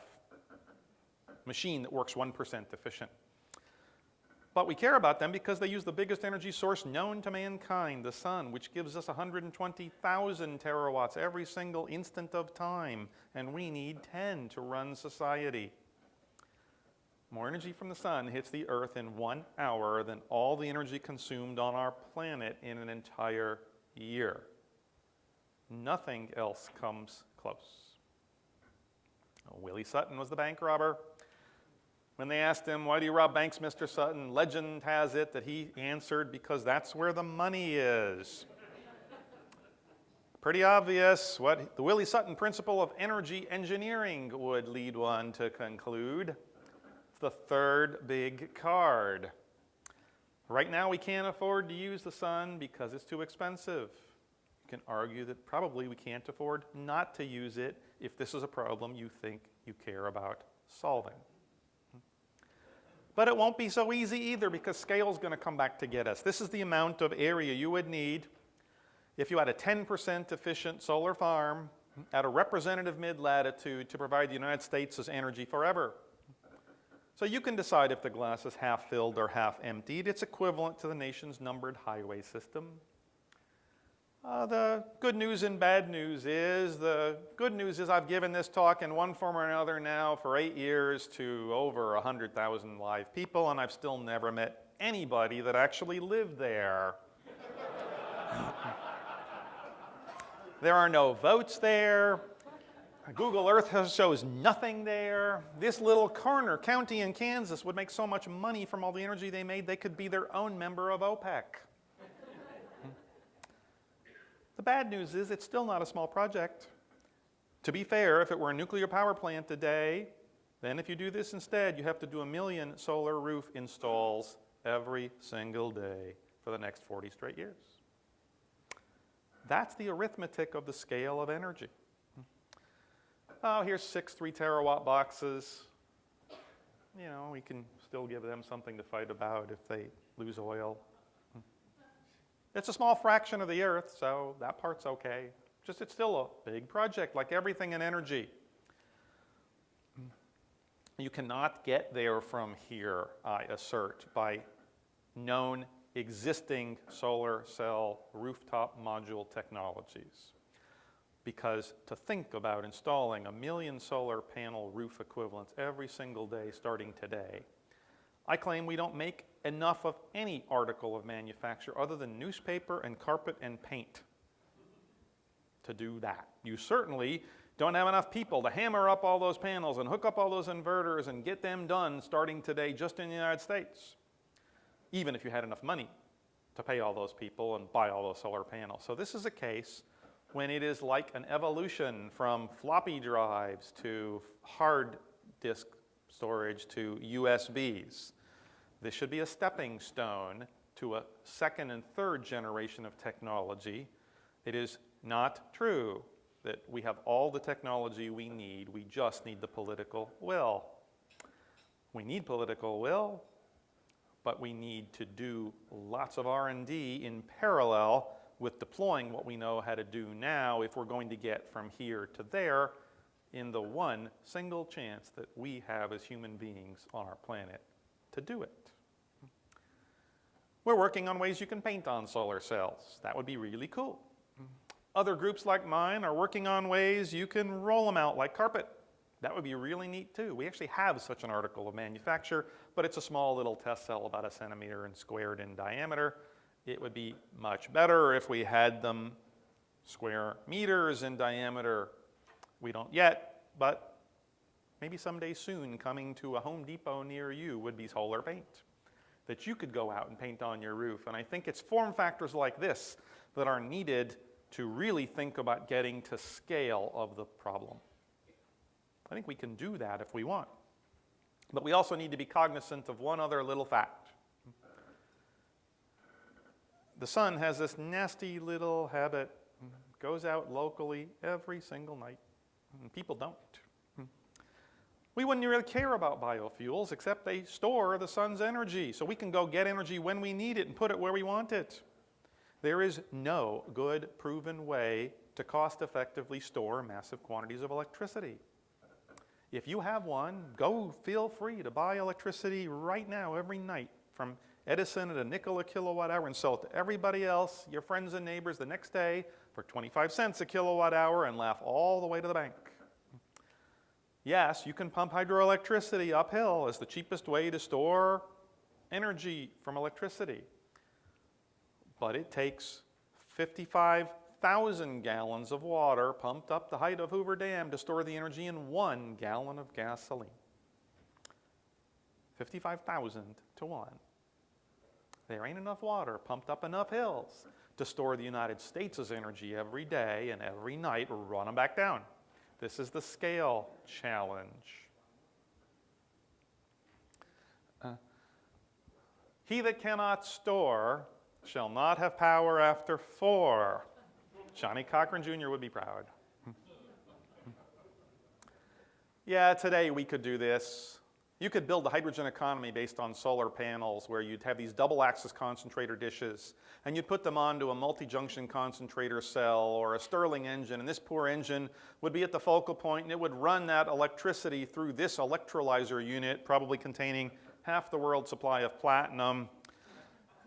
Machine that works 1% efficient. But we care about them because they use the biggest energy source known to mankind, the sun, which gives us 120,000 terawatts every single instant of time, and we need 10 to run society. More energy from the sun hits the Earth in 1 hour than all the energy consumed on our planet in an entire year. Nothing else comes close. Willie Sutton was the bank robber. When they asked him, "Why do you rob banks, Mr. Sutton?" legend has it that he answered, "Because that's where the money is." Pretty obvious what the Willie Sutton principle of energy engineering would lead one to conclude. It's the third big card. Right now we can't afford to use the sun because it's too expensive. You can argue that probably we can't afford not to use it if this is a problem you think you care about solving. But it won't be so easy either because scale is going to come back to get us. This is the amount of area you would need if you had a 10% efficient solar farm at a representative mid-latitude to provide the United States as energy forever. So you can decide if the glass is half filled or half emptied. It's equivalent to the nation's numbered highway system. The good news and bad news is, the good news is I've given this talk in one form or another now for 8 years to over 100,000 live people, and I've still never met anybody that actually lived there. There are no votes there. Google Earth shows nothing there. This little corner county in Kansas would make so much money from all the energy they made, they could be their own member of OPEC. The bad news is it's still not a small project. To be fair, if it were a nuclear power plant today, then if you do this instead, you have to do 1 million solar roof installs every single day for the next 40 straight years. That's the arithmetic of the scale of energy. Oh, here's 6 3-terawatt boxes. You know, we can still give them something to fight about if they lose oil. It's a small fraction of the Earth, so that part's okay. Just it's still a big project, like everything in energy. You cannot get there from here, I assert, by known existing solar cell rooftop module technologies. Because to think about installing 1 million solar panel roof equivalents every single day starting today, I claim we don't make enough of any article of manufacture other than newspaper and carpet and paint to do that. You certainly don't have enough people to hammer up all those panels and hook up all those inverters and get them done starting today just in the United States, even if you had enough money to pay all those people and buy all those solar panels. So this is a case when it is like an evolution from floppy drives to hard disk storage to USBs. This should be a stepping stone to a second and third generation of technology. It is not true that we have all the technology we need. We just need the political will. We need political will, but we need to do lots of R&D in parallel with deploying what we know how to do now if we're going to get from here to there in the one single chance that we have as human beings on our planet to do it. We're working on ways you can paint on solar cells. That would be really cool. Other groups like mine are working on ways you can roll them out like carpet. That would be really neat too. We actually have such an article of manufacture, but it's a small little test cell about 1 centimeter and squared in diameter. It would be much better if we had them square meters in diameter. We don't yet, but maybe someday soon coming to a Home Depot near you would be solar paint that you could go out and paint on your roof. And I think it's form factors like this that are needed to really think about getting to scale of the problem. I think we can do that if we want. But we also need to be cognizant of one other little fact. The sun has this nasty little habit, goes out locally every single night, and people don't. We wouldn't really care about biofuels, except they store the sun's energy, so we can go get energy when we need it and put it where we want it. There is no good, proven way to cost-effectively store massive quantities of electricity. If you have one, go feel free to buy electricity right now, every night, from Edison at $0.05 a kilowatt hour and sell it to everybody else, your friends and neighbors, the next day for 25 cents a kilowatt hour, and laugh all the way to the bank. Yes, you can pump hydroelectricity uphill as the cheapest way to store energy from electricity. But it takes 55,000 gallons of water pumped up the height of Hoover Dam to store the energy in 1 gallon of gasoline. 55,000 to 1. There ain't enough water pumped up enough hills to store the United States' energy every day and every night, run them back down. This is the scale challenge. He that cannot store shall not have power after 4. Johnny Cochran Jr. would be proud. Yeah, today we could do this. You could build a hydrogen economy based on solar panels where you'd have these double-axis concentrator dishes, and you'd put them onto a multi-junction concentrator cell or a Stirling engine, and this poor engine would be at the focal point, and it would run that electricity through this electrolyzer unit, probably containing half the world's supply of platinum.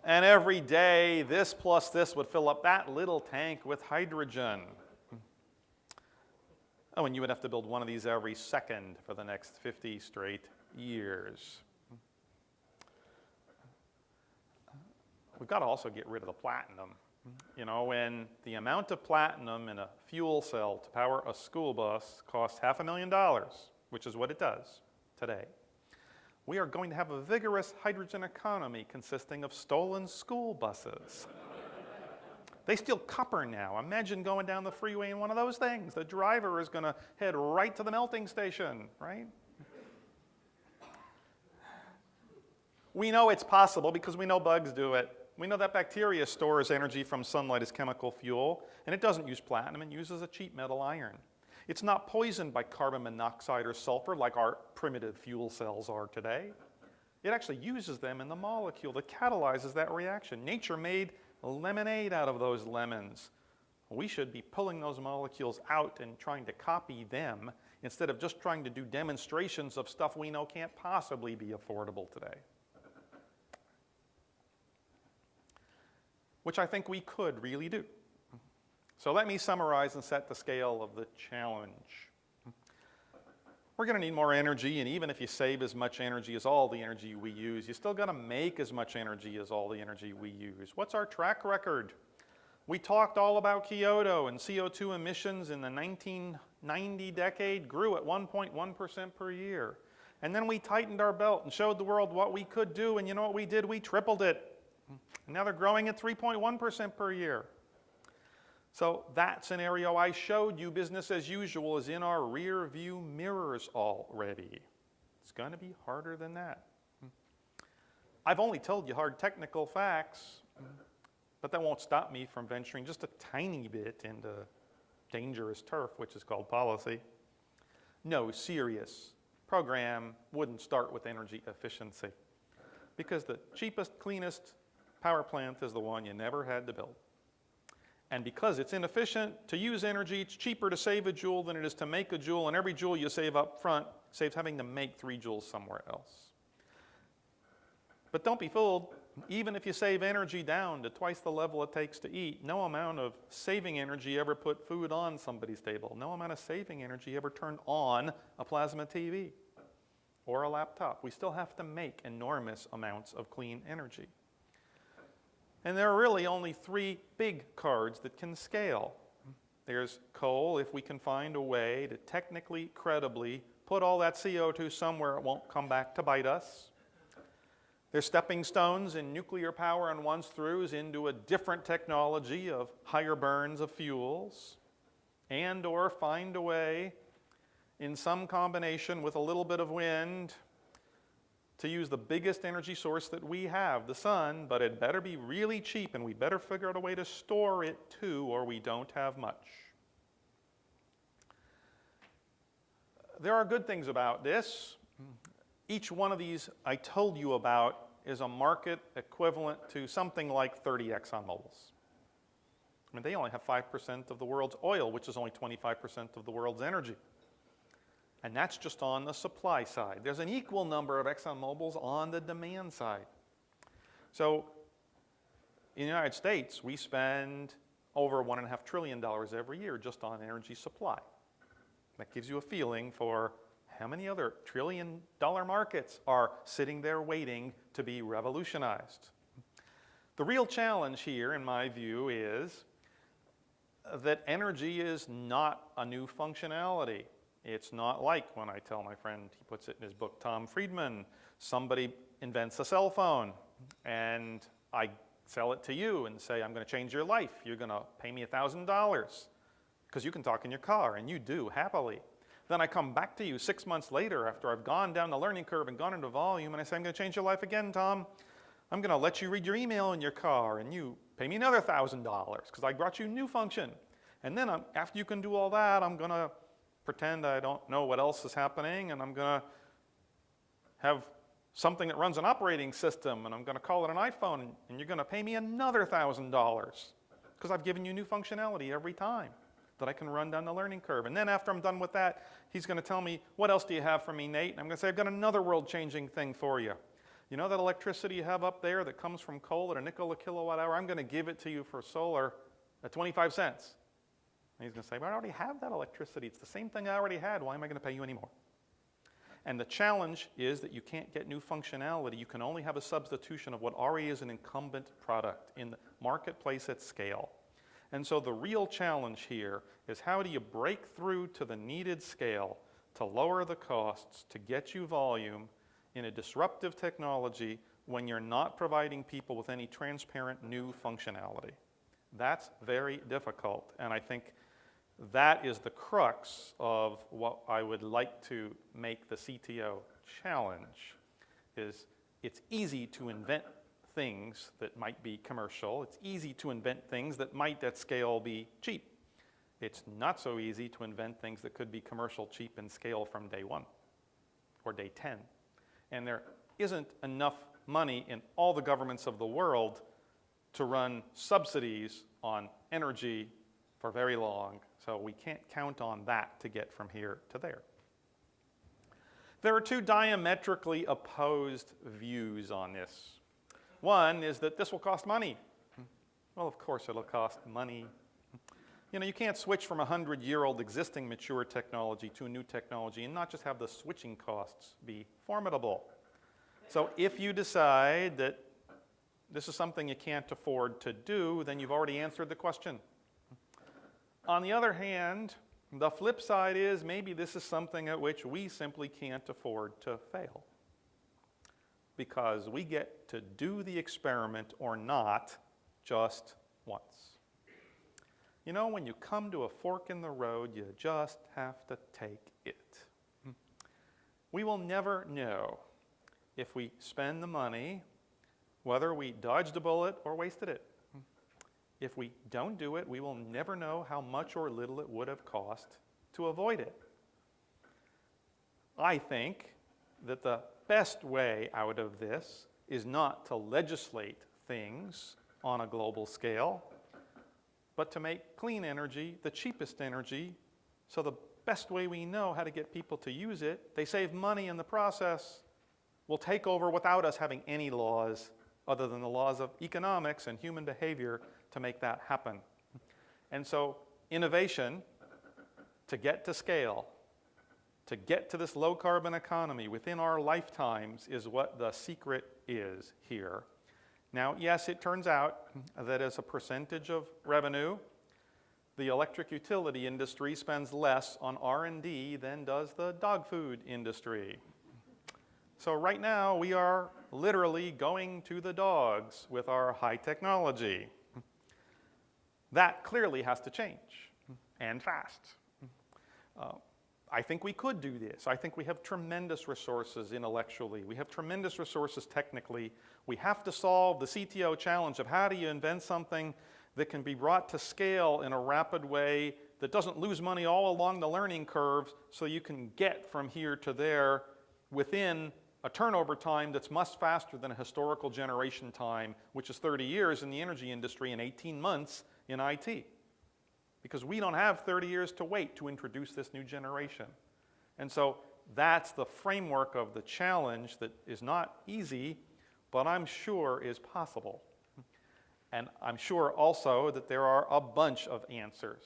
And every day, this plus this would fill up that little tank with hydrogen. Oh, and you would have to build one of these every second for the next 50 straight years. We've got to also get rid of the platinum. You know, when the amount of platinum in a fuel cell to power a school bus costs $500,000, which is what it does today, we are going to have a vigorous hydrogen economy consisting of stolen school buses. They steal copper now. Imagine going down the freeway in one of those things. The driver is going to head right to the melting station, right? We know it's possible because we know bugs do it. We know that bacteria stores energy from sunlight as chemical fuel, and it doesn't use platinum, it uses a cheap metal iron. It's not poisoned by carbon monoxide or sulfur like our primitive fuel cells are today. It actually uses them in the molecule that catalyzes that reaction. Nature made lemonade out of those lemons. We should be pulling those molecules out and trying to copy them instead of just trying to do demonstrations of stuff we know can't possibly be affordable today. Which I think we could really do. So let me summarize and set the scale of the challenge. We're going to need more energy, and even if you save as much energy as all the energy we use, you still got to make as much energy as all the energy we use. What's our track record? We talked all about Kyoto, and CO2 emissions in the 1990 decade grew at 1.1% per year. And then we tightened our belt and showed the world what we could do, and you know what we did? We tripled it. And now they're growing at 3.1% per year. So that scenario I showed you, business as usual, is in our rear view mirrors already. It's going to be harder than that. I've only told you hard technical facts, but that won't stop me from venturing just a tiny bit into dangerous turf, which is called policy. No serious program wouldn't start with energy efficiency, because the cheapest, cleanest power plant is the one you never had to build. And because it's inefficient to use energy, it's cheaper to save a joule than it is to make a joule, and every joule you save up front saves having to make 3 joules somewhere else. But don't be fooled. Even if you save energy down to twice the level it takes to eat, no amount of saving energy ever put food on somebody's table. No amount of saving energy ever turned on a plasma TV or a laptop. We still have to make enormous amounts of clean energy. And there are really only 3 big cards that can scale. There's coal, if we can find a way to technically, credibly put all that CO2 somewhere it won't come back to bite us. There's stepping stones in nuclear power and once-throughs into a different technology of higher burns of fuels, and or find a way in some combination with a little bit of wind to use the biggest energy source that we have, the sun, but it better be really cheap, and we better figure out a way to store it too, or we don't have much. There are good things about this. Each one of these I told you about is a market equivalent to something like 30 ExxonMobils. I mean, they only have 5% of the world's oil, which is only 25% of the world's energy. And that's just on the supply side. There's an equal number of ExxonMobils on the demand side. So in the United States, we spend over $1.5 trillion every year just on energy supply. That gives you a feeling for how many other trillion-dollar markets are sitting there waiting to be revolutionized. The real challenge here, in my view, is that energy is not a new functionality. It's not like when I tell my friend, he puts it in his book, Tom Friedman, somebody invents a cell phone, and I sell it to you and say, I'm going to change your life. You're going to pay me $1,000 because you can talk in your car, and you do happily. Then I come back to you 6 months later after I've gone down the learning curve and gone into volume, and I say, I'm going to change your life again, Tom. I'm going to let you read your email in your car, and you pay me another $1,000 because I brought you a new function. And then after you can do all that, I'm going to pretend I don't know what else is happening, and I'm going to have something that runs an operating system, and I'm going to call it an iPhone, and you're going to pay me another $1,000 because I've given you new functionality every time that I can run down the learning curve. And then after I'm done with that, he's going to tell me, what else do you have for me, Nate? And I'm going to say, I've got another world-changing thing for you. You know that electricity you have up there that comes from coal at a nickel a kilowatt hour? I'm going to give it to you for solar at 25 cents. And he's going to say, well, I already have that electricity. It's the same thing I already had. Why am I going to pay you any more? And the challenge is that you can't get new functionality. You can only have a substitution of what already is an incumbent product in the marketplace at scale. And so the real challenge here is how do you break through to the needed scale to lower the costs, to get you volume in a disruptive technology when you're not providing people with any transparent new functionality. That's very difficult, and I think that is the crux of what I would like to make the CTO challenge, is it's easy to invent things that might be commercial. It's easy to invent things that might at scale be cheap. It's not so easy to invent things that could be commercial, cheap, and scale from day 1 or day 10. And there isn't enough money in all the governments of the world to run subsidies on energy for very long. So we can't count on that to get from here to there. There are two diametrically opposed views on this. One is that this will cost money. Well, of course it'll cost money. You know, you can't switch from a 100-year-old existing mature technology to a new technology and not just have the switching costs be formidable. So if you decide that this is something you can't afford to do, then you've already answered the question. On the other hand, the flip side is maybe this is something at which we simply can't afford to fail, because we get to do the experiment or not just once. You know, when you come to a fork in the road, you just have to take it. We will never know if we spend the money, whether we dodged a bullet or wasted it. If we don't do it, we will never know how much or little it would have cost to avoid it. I think that the best way out of this is not to legislate things on a global scale, but to make clean energy the cheapest energy, so the best way we know how to get people to use it, they save money in the process, will take over without us having any laws other than the laws of economics and human behavior to make that happen. And so innovation, to get to scale, to get to this low-carbon economy within our lifetimes, is what the secret is here. Now, yes, it turns out that as a percentage of revenue, the electric utility industry spends less on R&D than does the dog food industry. So right now, we are literally going to the dogs with our high technology. That clearly has to change, and fast. I think we could do this. I think we have tremendous resources intellectually. We have tremendous resources technically. We have to solve the CTO challenge of how do you invent something that can be brought to scale in a rapid way that doesn't lose money all along the learning curve so you can get from here to there within a turnover time that's much faster than a historical generation time, which is 30 years in the energy industry and 18 months in IT. Because we don't have 30 years to wait to introduce this new generation. And so that's the framework of the challenge that is not easy, but I'm sure is possible. And I'm sure also that there are a bunch of answers.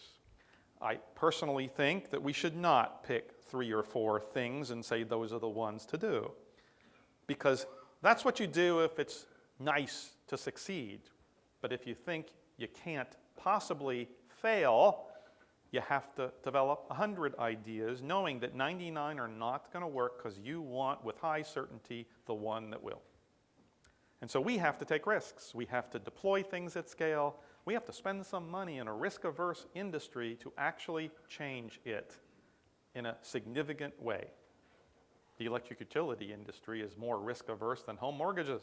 I personally think that we should not pick 3 or 4 things and say those are the ones to do. Because that's what you do if it's nice to succeed. But if you think you can't possibly fail, you have to develop 100 ideas, knowing that 99 are not going to work because you want, with high certainty, the one that will. And so we have to take risks. We have to deploy things at scale. We have to spend some money in a risk-averse industry to actually change it in a significant way. The electric utility industry is more risk-averse than home mortgages,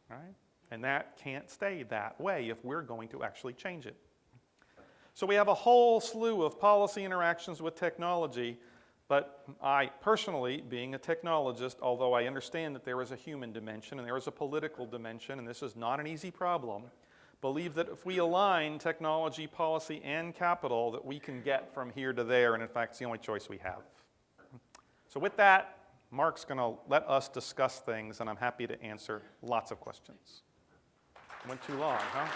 right? And that can't stay that way if we're going to actually change it. So we have a whole slew of policy interactions with technology, but I personally, being a technologist, although I understand that there is a human dimension and there is a political dimension, and this is not an easy problem, believe that if we align technology, policy, and capital, that we can get from here to there, and in fact, it's the only choice we have. So with that, Mark's going to let us discuss things, and I'm happy to answer lots of questions. Went too long, huh?